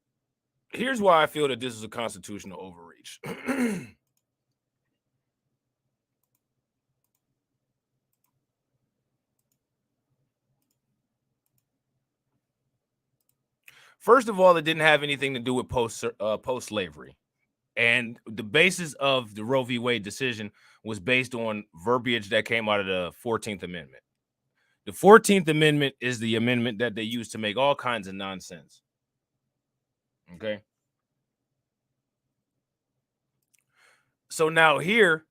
S1: here's why I feel that this is a constitutional overreach. First of all, it didn't have anything to do with post-slavery. And the basis of the Roe v. Wade decision was based on verbiage that came out of the 14th Amendment. The 14th Amendment is the amendment that they use to make all kinds of nonsense. Okay. So now here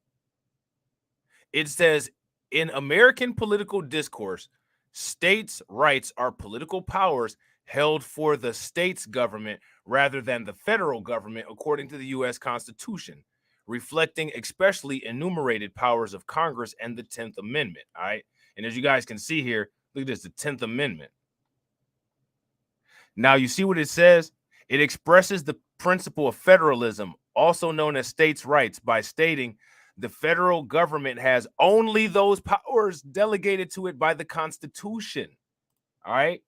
S1: it says, in American political discourse, states' rights are political powers held for the state's government rather than the federal government, according to the U.S. Constitution, reflecting especially enumerated powers of Congress and the 10th Amendment. All right. And as you guys can see here, look at this, the 10th Amendment. Now, you see what it says? It expresses the principle of federalism, also known as states' rights, by stating the federal government has only those powers delegated to it by the Constitution. All right.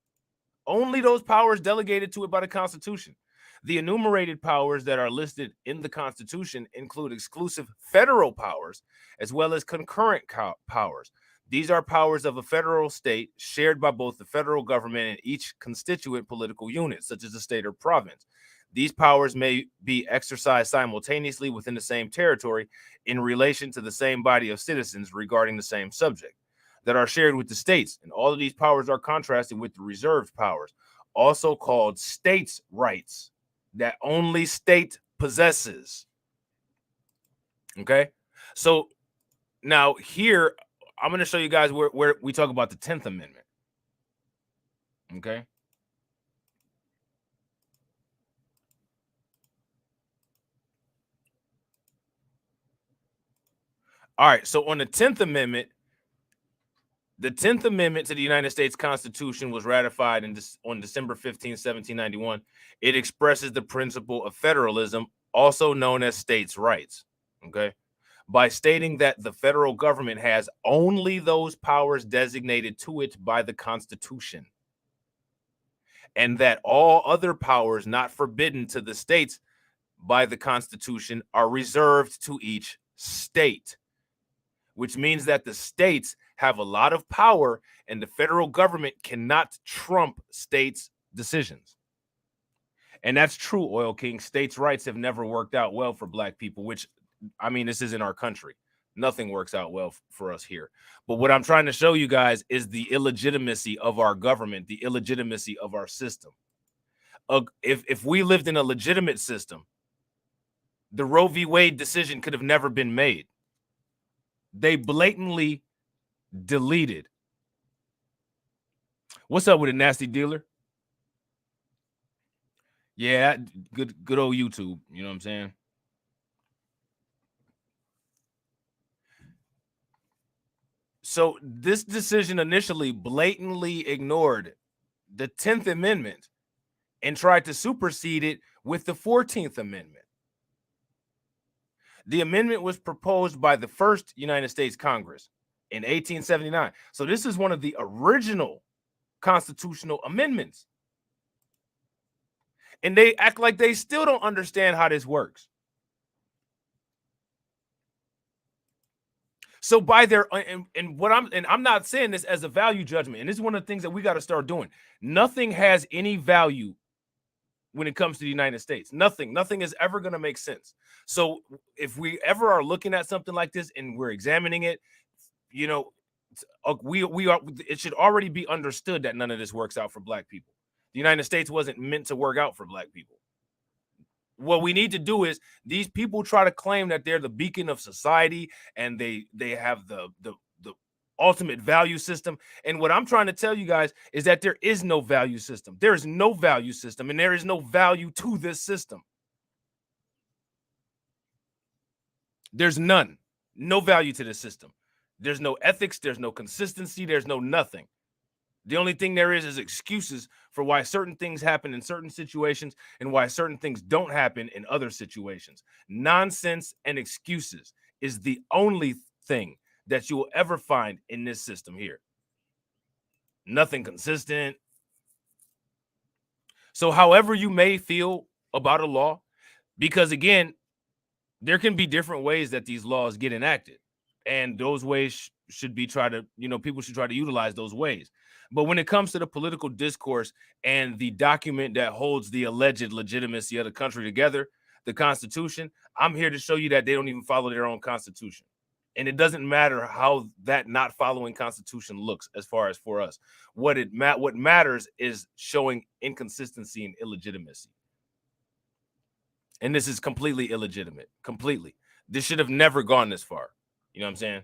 S1: Only those powers delegated to it by the Constitution. The enumerated powers that are listed in the Constitution include exclusive federal powers as well as concurrent powers. These are powers of a federal state shared by both the federal government and each constituent political unit, such as a state or province. These powers may be exercised simultaneously within the same territory in relation to the same body of citizens regarding the same subject that are shared with the states. And all of these powers are contrasted with the reserved powers, also called states' rights, that only state possesses. Okay. So now here, I'm going to show you guys where we talk about the 10th Amendment. Okay. All right. So on the 10th Amendment, the 10th Amendment to the United States Constitution was ratified on December 15, 1791. It expresses the principle of federalism, also known as states' rights. Okay. By stating that the federal government has only those powers designated to it by the Constitution, and that all other powers not forbidden to the states by the Constitution are reserved to each state, which means that the states have a lot of power and the federal government cannot trump states' decisions. And that's true, Oil King. States' rights have never worked out well for Black people, which, I mean, this is in our country. Nothing works out well for us here. But what I'm trying to show you guys is the illegitimacy of our government, the illegitimacy of our system. If we lived in a legitimate system, the Roe v. Wade decision could have never been made. They blatantly deleted. What's up with a nasty dealer? Yeah, good old YouTube. You know what I'm saying? So this decision initially blatantly ignored the 10th Amendment and tried to supersede it with the 14th Amendment. The amendment was proposed by the first United States Congress in 1879. So this is one of the original constitutional amendments. And they act like they still don't understand how this works. So by their and I'm not saying this as a value judgment, and this is one of the things that we got to start doing. Nothing has any value when it comes to the United States. Nothing is ever going to make sense. So if we ever are looking at something like this and we're examining it, you know, it should already be understood that none of this works out for Black people. The United States wasn't meant to work out for Black people. What we need to do is, these people try to claim that they're the beacon of society and they have the ultimate value system. And what I'm trying to tell you guys is that there is no value system. There is no value system, and there is no value to this system. There's none. No value to this system. There's no ethics. There's no consistency. There's no nothing. The only thing there is excuses for why certain things happen in certain situations and why certain things don't happen in other situations. Nonsense and excuses is the only thing that you will ever find in this system here. Nothing consistent. So however you may feel about a law, because again, there can be different ways that these laws get enacted, and those ways should be people should try to utilize those ways. But when it comes to the political discourse and the document that holds the alleged legitimacy of the country together, the Constitution, I'm here to show you that they don't even follow their own Constitution. And it doesn't matter how that not following Constitution looks as far as for us. What matters is showing inconsistency and illegitimacy. And this is completely illegitimate. Completely. This should have never gone this far. You know what I'm saying?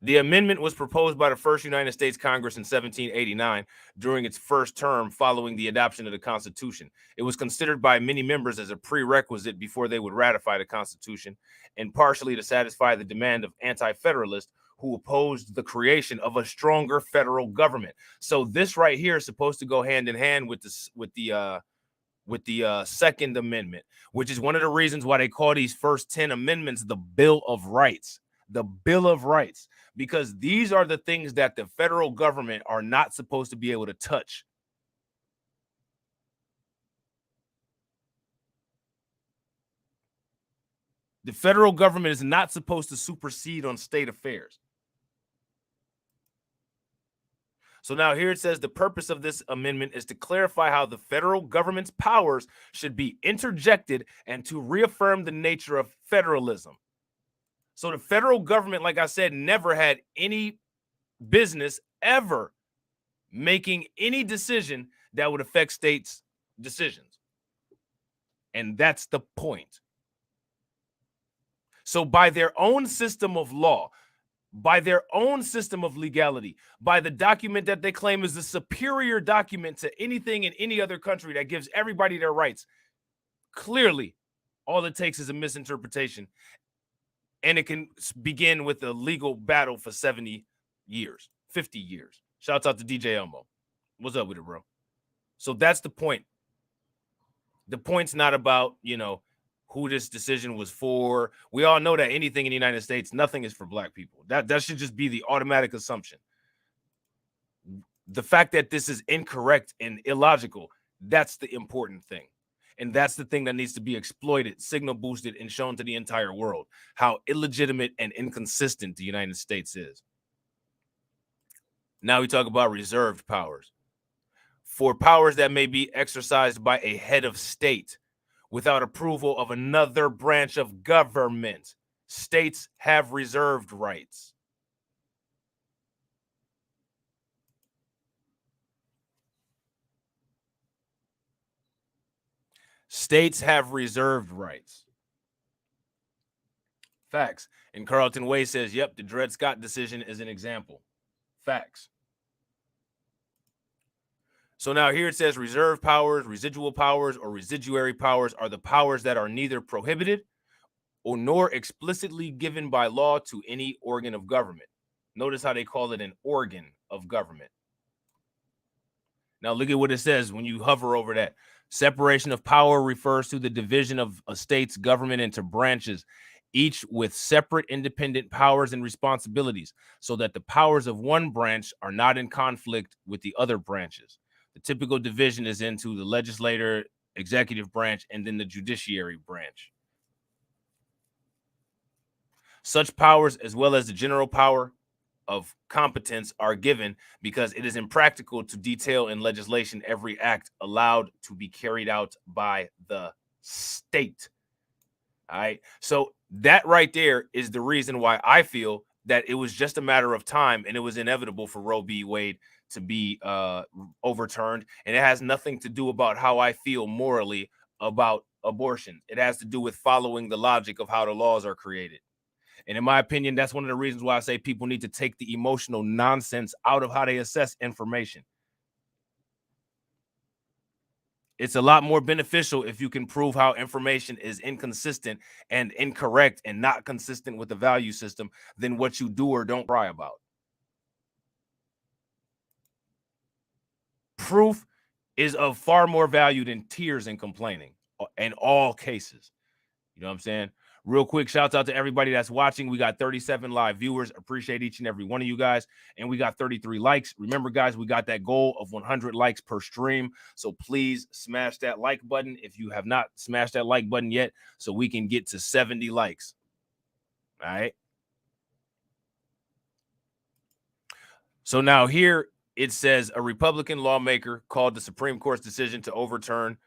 S1: The amendment was proposed by the first United States Congress in 1789 during its first term following the adoption of the Constitution. It was considered by many members as a prerequisite before they would ratify the Constitution, and partially to satisfy the demand of anti-federalists who opposed the creation of a stronger federal government. So this right here is supposed to go hand in hand with the Second Amendment, which is one of the reasons why they call these first 10 amendments the Bill of Rights. The Bill of Rights, because these are the things that the federal government are not supposed to be able to touch. The federal government is not supposed to supersede on state affairs. So now here it says the purpose of this amendment is to clarify how the federal government's powers should be interjected and to reaffirm the nature of federalism. So the federal government, like I said, never had any business ever making any decision that would affect states' decisions. And that's the point. So by their own system of law, by their own system of legality, by the document that they claim is the superior document to anything in any other country that gives everybody their rights, clearly all it takes is a misinterpretation. And it can begin with a legal battle for 70 years, 50 years. Shouts out to DJ Elmo. What's up with it, bro? So that's the point. The point's not about, who this decision was for. We all know that anything in the United States, nothing is for Black people. That should just be the automatic assumption. The fact that this is incorrect and illogical, that's the important thing. And that's the thing that needs to be exploited, signal boosted, and shown to the entire world, how illegitimate and inconsistent the United States is. Now we talk about reserved powers. For powers that may be exercised by a head of state without approval of another branch of government, states have reserved rights. States have reserved rights. Facts. And Carlton Way says, yep, the Dred Scott decision is an example. Facts. So now here it says reserved powers, residual powers, or residuary powers are the powers that are neither prohibited or nor explicitly given by law to any organ of government. Notice how they call it an organ of government. Now look at what it says when you hover over that. Separation of power refers to the division of a state's government into branches, each with separate independent powers and responsibilities, so that the powers of one branch are not in conflict with the other branches. The typical division is into the legislature, executive branch, and then the judiciary branch. Such powers, as well as the general power of competence, are given because it is impractical to detail in legislation every act allowed to be carried out by the state. All right. So that right there is the reason why I feel that it was just a matter of time and it was inevitable for Roe v. Wade to be overturned. And it has nothing to do about how I feel morally about abortion. It has to do with following the logic of how the laws are created. And in my opinion, that's one of the reasons why I say people need to take the emotional nonsense out of how they assess information. It's a lot more beneficial if you can prove how information is inconsistent and incorrect and not consistent with the value system than what you do or don't cry about. Proof is of far more value than tears and complaining in all cases. You know what I'm saying? Real quick, shouts out to everybody that's watching. We got 37 live viewers. Appreciate each and every one of you guys. And we got 33 likes. Remember, guys, we got that goal of 100 likes per stream. So please smash that like button if you have not smashed that like button yet, so we can get to 70 likes. All right. So now here it says a Republican lawmaker called the Supreme Court's decision to overturn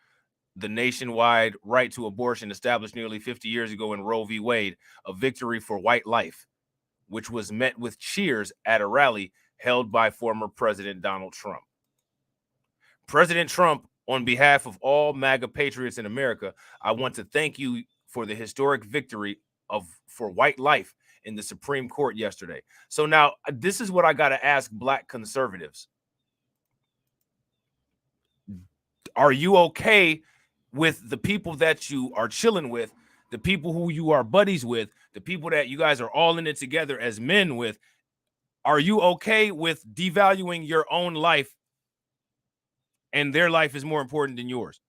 S1: the nationwide right to abortion established nearly 50 years ago in Roe v. Wade a victory for white life, which was met with cheers at a rally held by former President Donald Trump. President Trump, on behalf of all MAGA patriots in America, I want to thank you for the historic victory for white life in the Supreme Court yesterday. So now this is what I got to ask Black conservatives. Are you okay with the people that you are chilling with, the people who you are buddies with, the people that you guys are all in it together as men with? Are you okay with devaluing your own life and their life is more important than yours?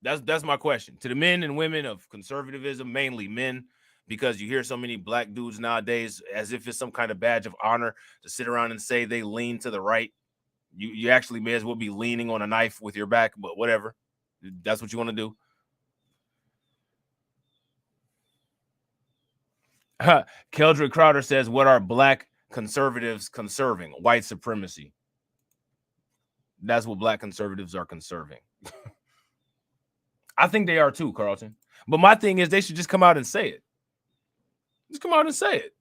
S1: That's my question to the men and women of conservatism, mainly men, because you hear so many Black dudes nowadays as if it's some kind of badge of honor to sit around and say they lean to the right. You actually may as well be leaning on a knife with your back, but whatever. That's what you want to do. Keldrick Crowder says, what are Black conservatives conserving? White supremacy. That's what Black conservatives are conserving. I think they are too, Carlton. But my thing is they should just come out and say it. Just come out and say it.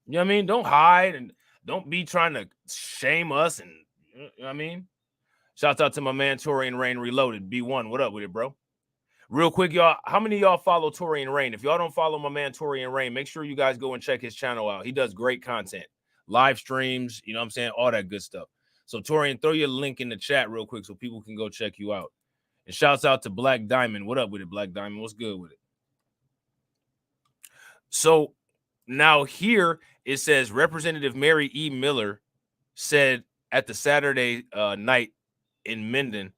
S1: You know what I mean? Don't hide and don't be trying to shame us. And you know what I mean? Shouts out to my man Torian Rain Reloaded. B1, what up with it, bro? Real quick, y'all, how many of y'all follow Torian Rain? If y'all don't follow my man Torian Rain, make sure you guys go and check his channel out. He does great content, live streams, you know what I'm saying? All that good stuff. So Torian, throw your link in the chat real quick so people can go check you out. And shouts out to Black Diamond. What up with it, Black Diamond? What's good with it? So now here it says Representative Mary E. Miller said at the Saturday night in Minden,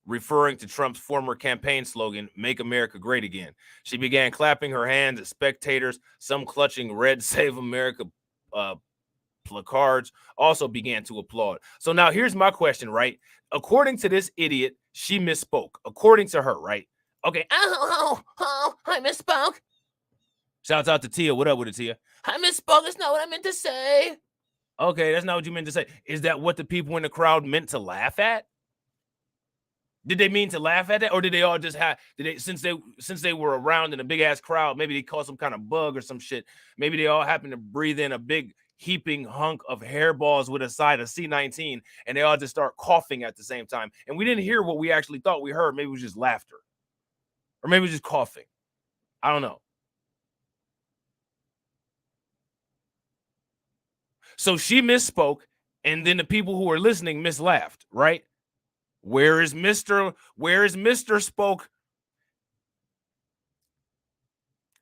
S1: referring to Trump's former campaign slogan, "Make America Great Again." She began clapping her hands at spectators, some clutching red Save America placards, also began to applaud. So now here's my question, right? According to this idiot, she misspoke. According to her, right? Okay. I misspoke. Shouts out to Tia. What up with it, Tia? I misspoke. That's not what I meant to say. Okay, that's not what you meant to say. Is that what the people in the crowd meant to laugh at? Did they mean to laugh at that, or did they all just have? Did they since they were around in a big ass crowd? Maybe they caught some kind of bug or some shit. Maybe they all happened to breathe in a big heaping hunk of hairballs with a side of C19, and they all just start coughing at the same time. And we didn't hear what we actually thought we heard. Maybe it was just laughter, or maybe it was just coughing. I don't know. So she misspoke, and then the people who were listening mislaughed, right? Where is Mr. Spoke?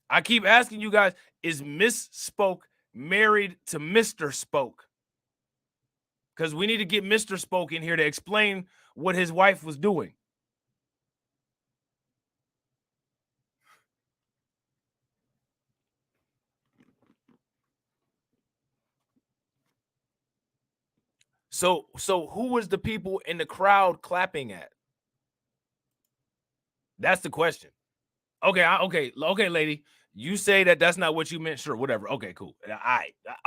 S1: I keep asking you guys, is Miss Spoke married to Mr. Spoke? because we need to get Mr. Spoke in here to explain what his wife was doing. So who was the people in the crowd clapping at? That's the question. Okay, okay, lady. You say that that's not what you meant. Sure, whatever. Okay, cool.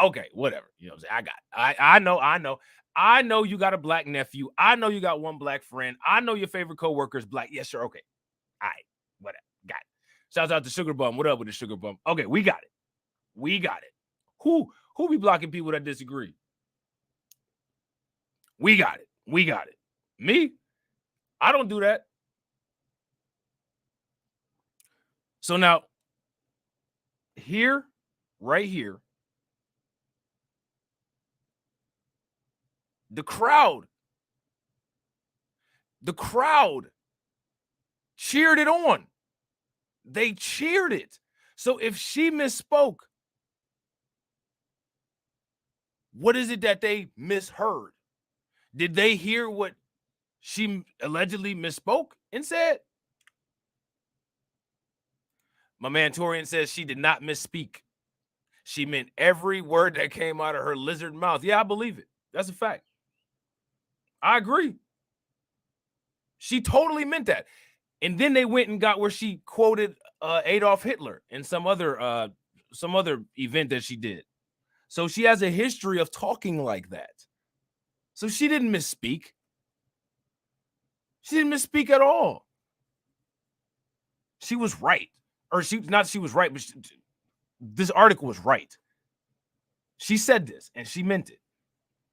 S1: Okay, whatever. You know what I'm saying? I know you got a black nephew. I know you got one black friend. I know your favorite coworker is black. Yes, sure. Okay. All right, whatever. Got it. Shouts out to Sugar Bum. What up with the Sugar Bum? Okay, we got it. We got it. Who be blocking people that disagree? We got it. We got it. Me? I don't do that. So now, here, right here, the crowd cheered it on. They cheered it. So if she misspoke, what is it that they misheard? Did they hear what she allegedly misspoke and said? My man Torian says she did not misspeak. She meant every word that came out of her lizard mouth. Yeah, I believe it. That's a fact. I agree. She totally meant that. And then they went and got where she quoted Adolf Hitler in some other event that she did. So she has a history of talking like that. So she didn't misspeak. She didn't misspeak at all. She was right. Or she was right, but this article was right. She said this and she meant it.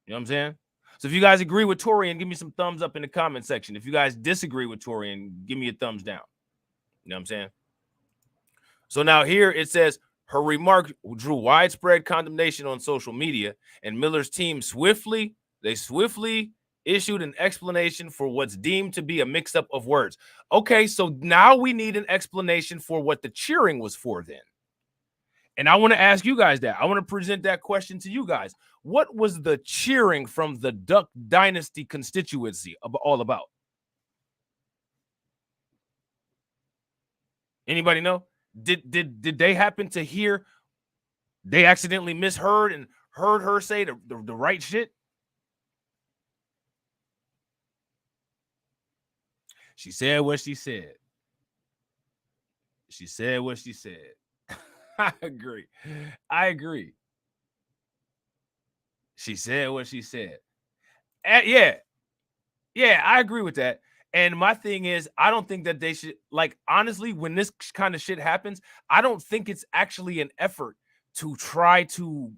S1: You know what I'm saying? So if you guys agree with Torian, give me some thumbs up in the comment section. If you guys disagree with Torian, give me a thumbs down. You know what I'm saying? So now here it says her remark drew widespread condemnation on social media, and Miller's team swiftly issued an explanation for what's deemed to be a mix-up of words. Okay, so now we need an explanation for what the cheering was for then. And I want to ask you guys that. I want to present that question to you guys. What was the cheering from the Duck Dynasty constituency all about? Anybody know? Did they happen to hear? They accidentally misheard and heard her say the right shit? She said what she said. She said what she said. I agree. She said what she said. Yeah, I agree with that. And my thing is, I don't think that they should, like, honestly, when this kind of shit happens, I don't think it's actually an effort to try to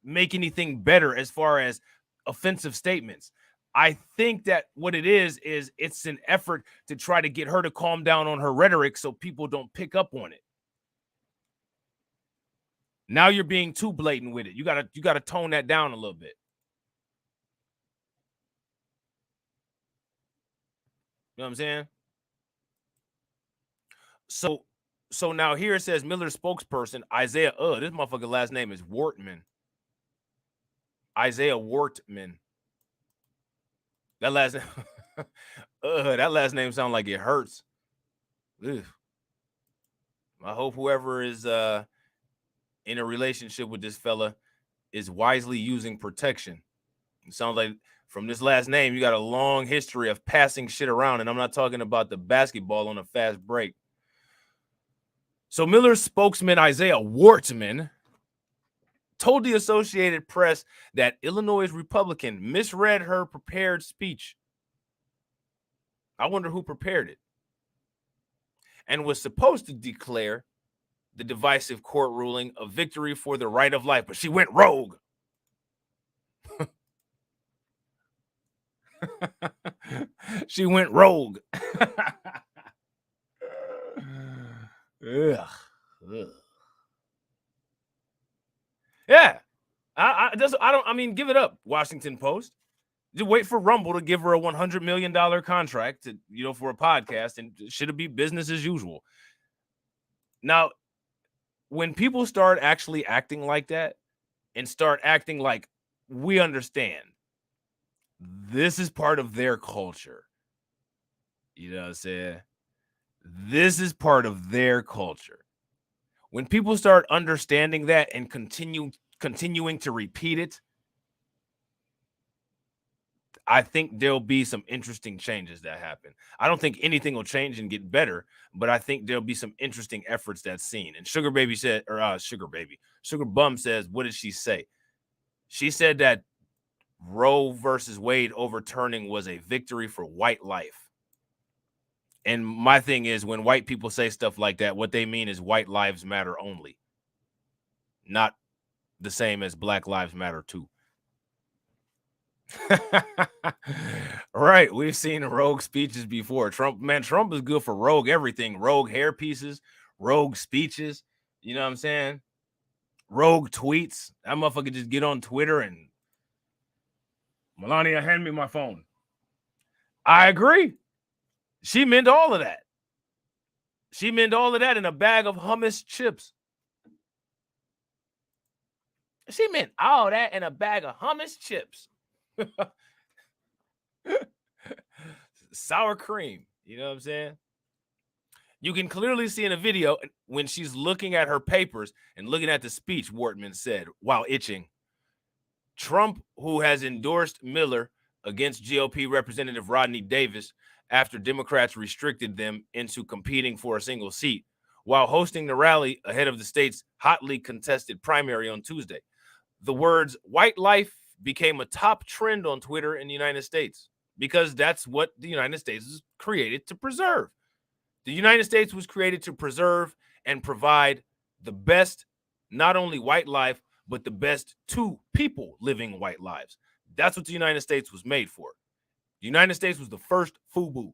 S1: make anything better as far as offensive statements. I think that what it is it's an effort to try to get her to calm down on her rhetoric so people don't pick up on it. Now you're being too blatant with it. You gotta tone that down a little bit. You know what I'm saying? So now here it says Miller's spokesperson, Isaiah, this motherfucker last name is Wortman. Isaiah Wortman. That last that last name sounds like it hurts. Ugh. I hope whoever is in a relationship with this fella is wisely using protection. It sounds like from this last name, you got a long history of passing shit around, and I'm not talking about the basketball on a fast break. So Miller's spokesman, Isaiah Wortman, told the Associated Press that Illinois Republican misread her prepared speech. I wonder who prepared it. And was supposed to declare the divisive court ruling a victory for the right of life, but she went rogue. She went rogue. Ugh. Yeah. I mean, give it up, Washington Post. Just wait for Rumble to give her a $100 million contract to, for a podcast, and should it be business as usual? Now, when people start actually acting like that and start acting like we understand, This is part of their culture. You know what I'm saying? This is part of their culture. When people start understanding that and continuing to repeat it, I think there'll be some interesting changes that happen. I don't think anything will change and get better, but I think there'll be some interesting efforts that's seen. And Sugar Bum says, what did she say? She said that Roe versus Wade overturning was a victory for white life. And my thing is, when white people say stuff like that, what they mean is white lives matter only, not the same as Black Lives Matter too. Right, we've seen rogue speeches before. Trump is good for rogue everything. Rogue hair pieces, rogue speeches, you know what I'm saying? Rogue tweets. That motherfucker just get on Twitter and Melania, hand me my phone. I agree. She meant all of that. She meant all of that in a bag of hummus chips. She meant all that in a bag of hummus chips. Sour cream. You know what I'm saying? You can clearly see in a video when she's looking at her papers and looking at the speech, Wortman said, while itching. Trump, who has endorsed Miller against GOP Representative Rodney Davis after Democrats restricted them into competing for a single seat, while hosting the rally ahead of the state's hotly contested primary on Tuesday. The words white life became a top trend on Twitter in the United States because that's what the United States is created to preserve. The United States was created to preserve and provide the best, not only white life, but the best to people living white lives. That's what the United States was made for. The United States was the first FUBU,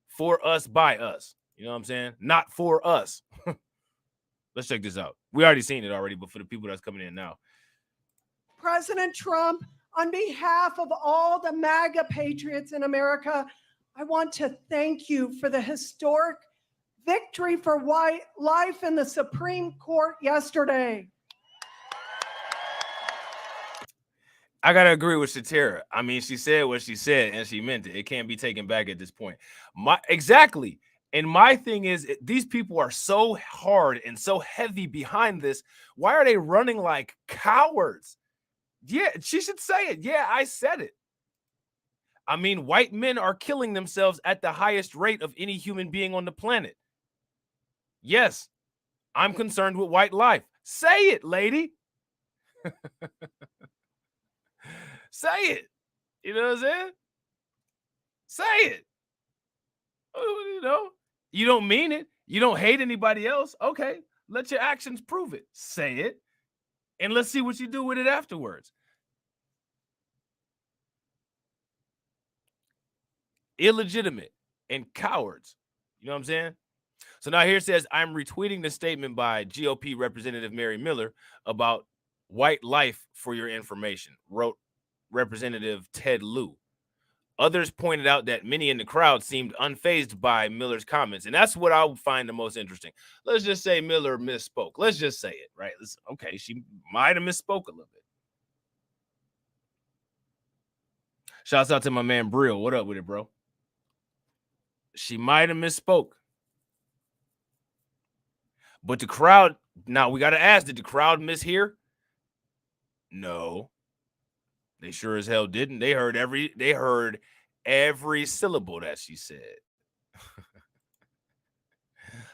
S1: for us, by us. You know what I'm saying? Not for us. Let's check this out. We already seen it already, but for the people that's coming in now.
S2: President Trump, on behalf of all the MAGA patriots in America, I want to thank you for the historic victory for white life in the Supreme Court yesterday.
S1: I gotta agree with Shatira. I mean, she said what she said and she meant it. It can't be taken back at this point. Exactly. And my thing is, these people are so hard and so heavy behind this. Why are they running like cowards? Yeah, she should say it. Yeah, I said it. I mean, white men are killing themselves at the highest rate of any human being on the planet. Yes, I'm concerned with white life. Say it, lady. Say it. You know what I'm saying? Say it. You know, you don't mean it. You don't hate anybody else. Okay, let your actions prove it. Say it. And let's see what you do with it afterwards. Illegitimate and cowards. You know what I'm saying? So now here it says, I'm retweeting the statement by GOP Representative Mary Miller about white life for your information, wrote Representative Ted Lieu. Others pointed out that many in the crowd seemed unfazed by Miller's comments, and that's what I would find the most interesting. Let's just say Miller misspoke. Let's just say it, right? Okay, she might have misspoke a little bit. Shouts out to my man Brill. What up with it, bro? She might have misspoke. But the crowd, now we got to ask, did the crowd mishear? No. They sure as hell didn't. They heard every syllable that she said.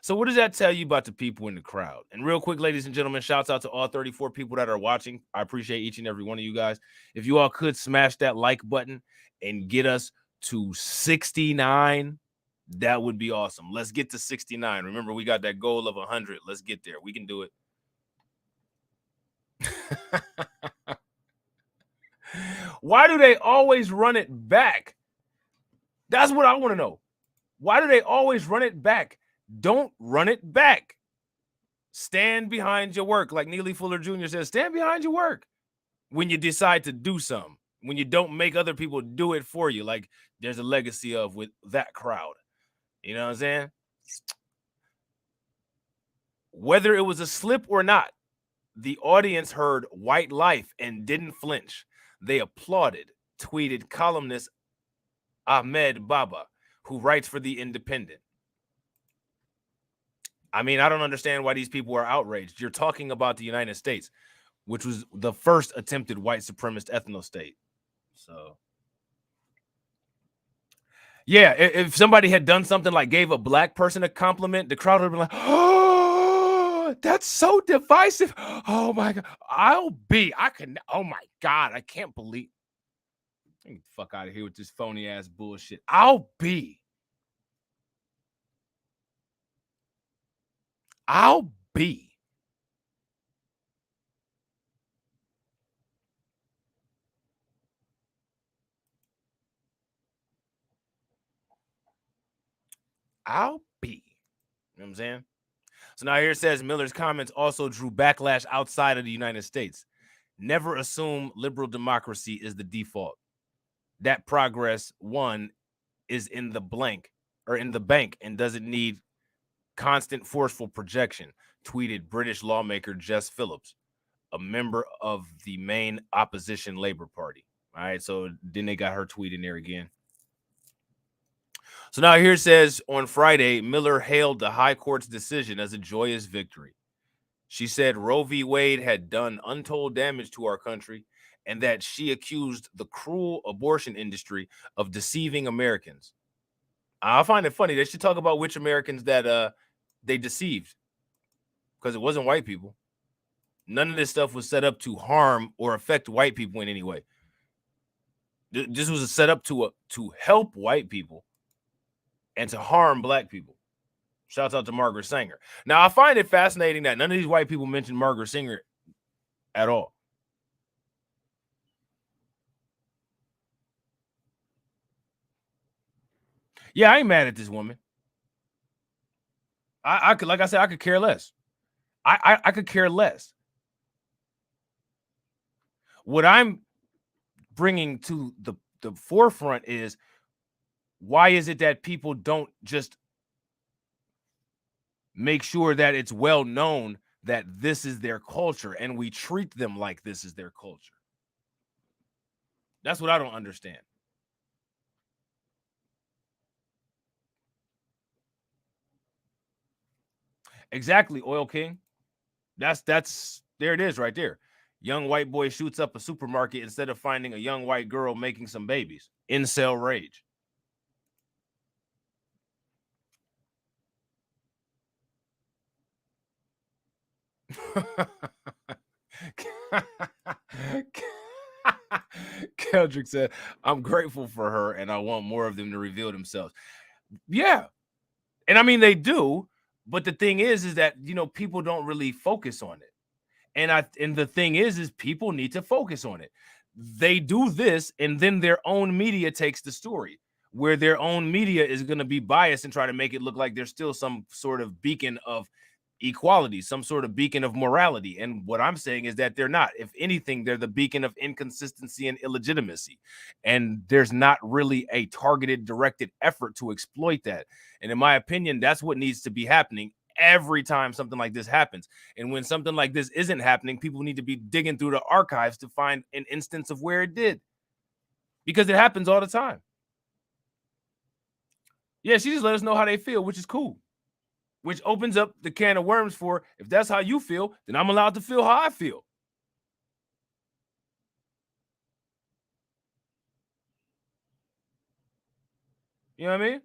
S1: So what does that tell you about the people in the crowd? And real quick, ladies and gentlemen, shouts out to all 34 people that are watching. I appreciate each and every one of you guys. If you all could smash that like button and get us to 69, that would be awesome. Let's get to 69. Remember, we got that goal of 100. Let's get there. We can do it. Why do they always run it back? That's what I want to know. Why do they always run it back? Don't run it back. Stand behind your work. Like Neely Fuller Jr. says, stand behind your work when you decide to do something, when you don't make other people do it for you, like there's a legacy of with that crowd. You know what I'm saying? Whether it was a slip or not, the audience heard white life and didn't flinch. They applauded. tweeted columnist Ahmed Baba, who writes for The Independent. I mean, I don't understand why these people are outraged. You're talking about the United States, which was the first attempted white supremacist ethno-state. So, yeah, if somebody had done something like gave a black person a compliment, the crowd would have been like, oh, that's so divisive. Oh my God. Oh my God, I can't believe. Get the fuck out of here with this phony ass bullshit. I'll be. You know what I'm saying? So now here it says Miller's comments also drew backlash outside of the United States. Never assume liberal democracy is the default. That progress, one, is in the blank or in the bank and doesn't need constant forceful projection, tweeted British lawmaker Jess Phillips, a member of the main opposition Labour Party. All right, so then they got her tweet in there again. So now here it says on Friday, Miller hailed the High Court's decision as a joyous victory. She said Roe v. Wade had done untold damage to our country and that she accused the cruel abortion industry of deceiving Americans. I find it funny. They should talk about which Americans that they deceived, because it wasn't white people. None of this stuff was set up to harm or affect white people in any way. This was set up to help white people and to harm black people. Shouts out to Margaret Sanger. Now, I find it fascinating that none of these white people mentioned Margaret Sanger at all. Yeah, I ain't mad at this woman. I could, like I said, I could care less. I could care less. What I'm bringing to the forefront is, why is it that people don't just make sure that it's well known that this is their culture and we treat them like this is their culture? That's what I don't understand. Exactly, Oil King. That's there it is right there. Young white boy shoots up a supermarket instead of finding a young white girl making some babies. Incel rage. Keldrick said, I'm grateful for her and I want more of them to reveal themselves. Yeah. And I mean, they do. But the thing is that, you know, people don't really focus on it. And the thing is people need to focus on it. They do this, and then their own media takes the story, where their own media is going to be biased and try to make it look like there's still some sort of beacon of equality, some sort of beacon of morality. And what I'm saying is that they're not. If anything, they're the beacon of inconsistency and illegitimacy. And there's not really a targeted, directed effort to exploit that. And in my opinion, that's what needs to be happening every time something like this happens. And when something like this isn't happening, people need to be digging through the archives to find an instance of where it did, because it happens all the time. Yeah, she just let us know how they feel, which is cool, which opens up the can of worms for, if that's how you feel, then I'm allowed to feel how I feel. You know what I mean?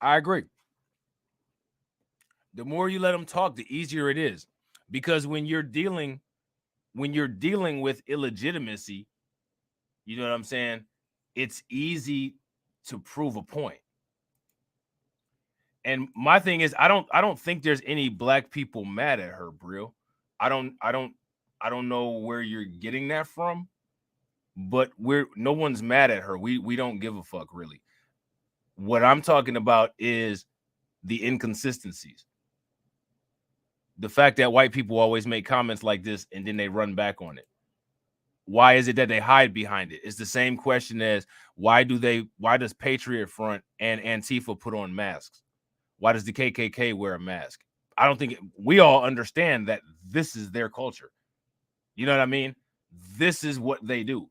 S1: I agree. The more you let them talk, the easier it is, because when you're dealing with illegitimacy, you know what I'm saying, it's easy to prove a point. And my thing is, I don't think there's any black people mad at her, Brill. I don't know where you're getting that from, but no one's mad at her. We don't give a fuck, really. What I'm talking about is the inconsistencies. The fact that white people always make comments like this and then they run back on it. Why is it that they hide behind it? It's the same question as why does Patriot Front and Antifa put on masks? Why does the KKK wear a mask? I don't think we all understand that this is their culture. You know what I mean? This is what they do.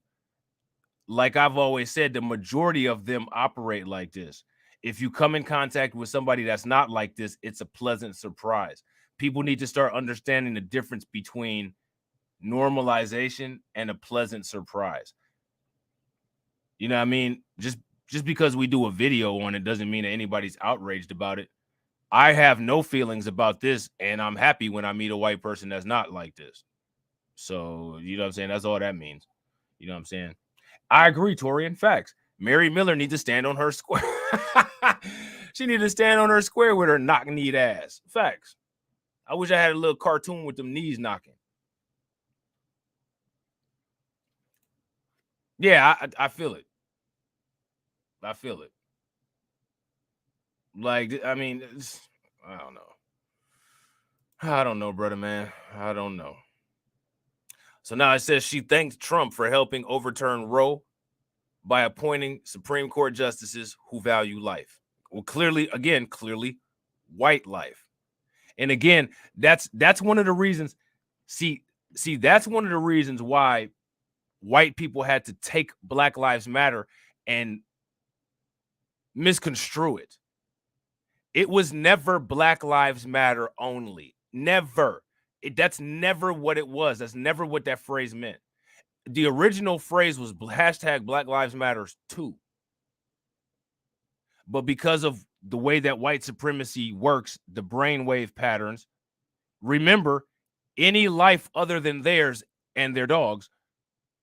S1: Like I've always said, the majority of them operate like this. If you come in contact with somebody that's not like this, it's a pleasant surprise. People need to start understanding the difference between normalization and a pleasant surprise. You know what I mean? Just because we do a video on it doesn't mean that anybody's outraged about it. I have no feelings about this, and I'm happy when I meet a white person that's not like this. So, you know what I'm saying? That's all that means. You know what I'm saying? I agree, Tori. In fact, Mary Miller needs to stand on her square. She needs to stand on her square with her knock-kneed ass. Facts. I wish I had a little cartoon with them knees knocking. Yeah, I feel it. I feel it. Like, I mean, I don't know. I don't know, brother, man. I don't know. So now it says she thanked Trump for helping overturn Roe by appointing Supreme Court justices who value life. Well, clearly, white life. And again, that's one of the reasons. See, that's one of the reasons why white people had to take Black Lives Matter and misconstrue it. It was never Black Lives Matter only. Never. That's never what it was. That's never what that phrase meant. The original phrase was hashtag Black Lives Matters too. But because of the way that white supremacy works, the brainwave patterns, remember, any life other than theirs and their dogs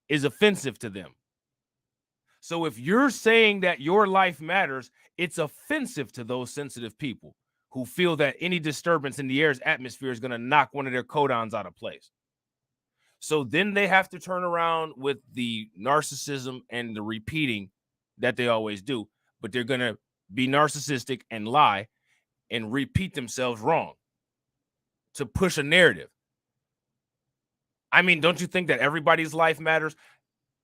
S1: is offensive to them. So if you're saying that your life matters, it's offensive to those sensitive people who feel that any disturbance in the air's atmosphere is going to knock one of their codons out of place. So then they have to turn around with the narcissism and the repeating that they always do, but they're going to be narcissistic and lie and repeat themselves wrong to push a narrative. I mean, don't you think that everybody's life matters?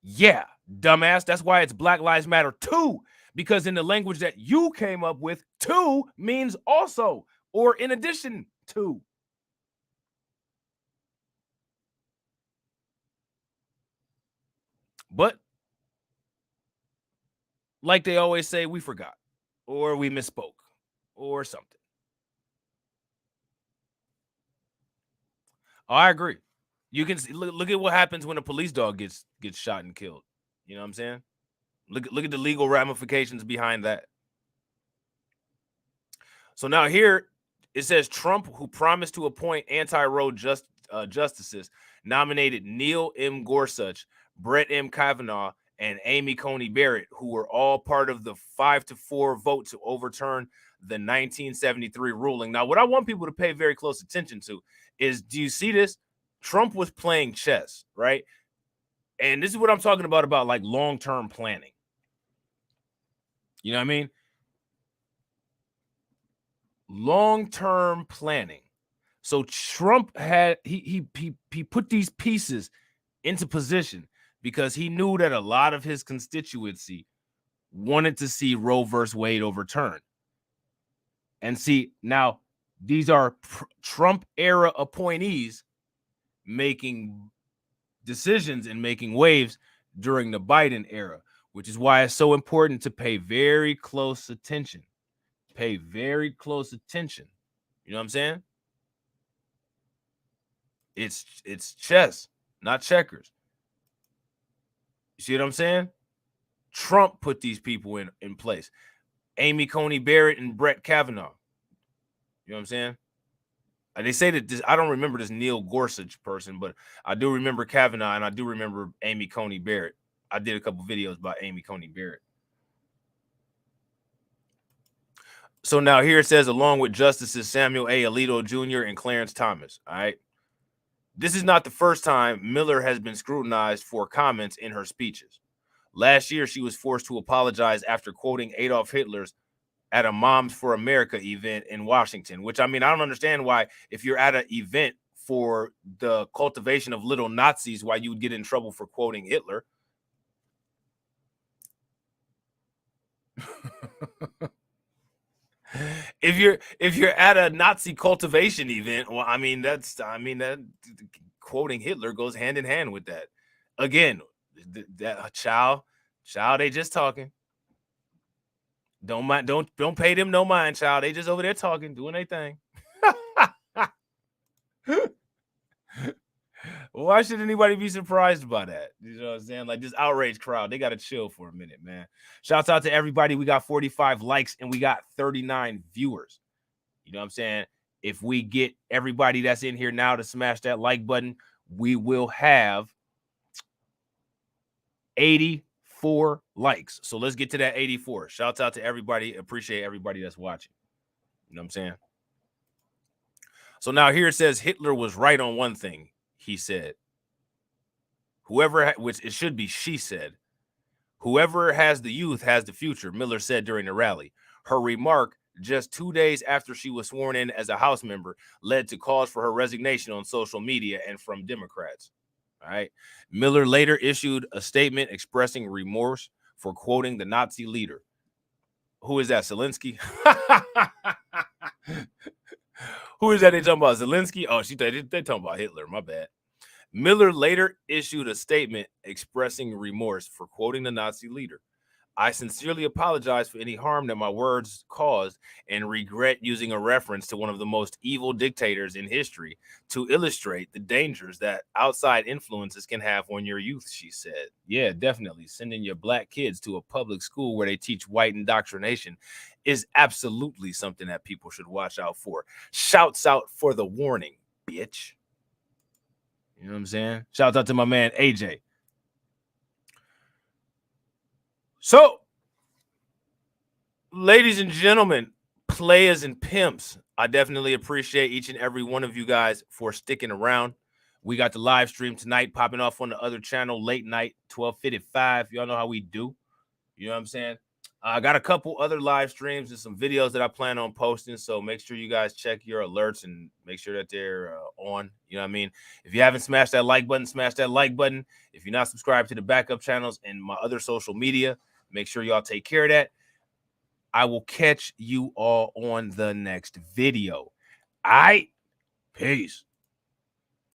S1: Yeah, dumbass. That's why it's Black Lives Matter too, because in the language that you came up with, too means also or in addition to. But like they always say, we forgot or we misspoke or something. Oh, I agree. You can see, look at what happens when a police dog gets shot and killed. You know what I'm saying? Look at the legal ramifications behind that. So now here it says Trump, who promised to appoint anti-Roe justices, nominated Neil M. Gorsuch, Brett M. Kavanaugh, and Amy Coney Barrett, who were all part of the 5-4 vote to overturn the 1973 ruling. Now, what I want people to pay very close attention to is, do you see this? Trump was playing chess, right? And this is what I'm talking about like long-term planning. You know what I mean? Long-term planning. So Trump had he put these pieces into position because he knew that a lot of his constituency wanted to see Roe versus Wade overturned. And see, now these are Trump era appointees making decisions and making waves during the Biden era, which is why it's so important to pay very close attention. Pay very close attention. You know what I'm saying? It's chess, not checkers. You see what I'm saying? Trump put these people in place. Amy Coney Barrett and Brett Kavanaugh. You know what I'm saying? And they say that this, I don't remember this Neil Gorsuch person, but I do remember Kavanaugh and I do remember Amy Coney Barrett. I did a couple videos about Amy Coney Barrett. So now here it says, along with Justices Samuel A. Alito Jr. and Clarence Thomas. All right. This is not the first time Miller has been scrutinized for comments in her speeches. Last year, she was forced to apologize after quoting Adolf Hitler's at a Moms for America event in Washington, which, I mean, I don't understand why, if you're at an event for the cultivation of little Nazis, why you would get in trouble for quoting Hitler. if you're at a Nazi cultivation event, well, I mean that quoting Hitler goes hand in hand with that. Again, that child, they just talking. Don't pay them no mind, child. They just over there talking, doing their thing. Why should anybody be surprised by that? You know what I'm saying? Like this outraged crowd, they gotta chill for a minute, man. Shouts out to everybody. We got 45 likes and we got 39 viewers. You know what I'm saying? If we get everybody that's in here now to smash that like button, we will have 84 likes. So let's get to that 84. Shouts out to everybody. Appreciate everybody that's watching. You know what I'm saying? So now here it says Hitler was right on one thing. He said, which it should be she said, whoever has the youth has the future, Miller said during the rally. Her remark just 2 days after she was sworn in as a House member led to calls for her resignation on social media and from Democrats. All right. Miller later issued a statement expressing remorse for quoting the Nazi leader. Who is that? Zelensky? Who is that they talking about? Zelensky? Oh, they talking about Hitler. My bad. Miller later issued a statement expressing remorse for quoting the Nazi leader. I sincerely apologize for any harm that my words caused and regret using a reference to one of the most evil dictators in history to illustrate the dangers that outside influences can have on your youth, she said. Yeah, definitely. Sending your black kids to a public school where they teach white indoctrination is absolutely something that people should watch out for. Shouts out for the warning, bitch. You know what I'm saying? Shouts out to my man, AJ. So, ladies and gentlemen, players and pimps, I definitely appreciate each and every one of you guys for sticking around. We got the live stream tonight popping off on the other channel, late night, 12:55. Y'all know how we do. You know what I'm saying? I got a couple other live streams and some videos that I plan on posting. So make sure you guys check your alerts and make sure that they're on. You know what I mean? If you haven't smashed that like button, smash that like button. If you're not subscribed to the backup channels and my other social media, make sure y'all take care of that. I will catch you all on the next video. All right. Peace.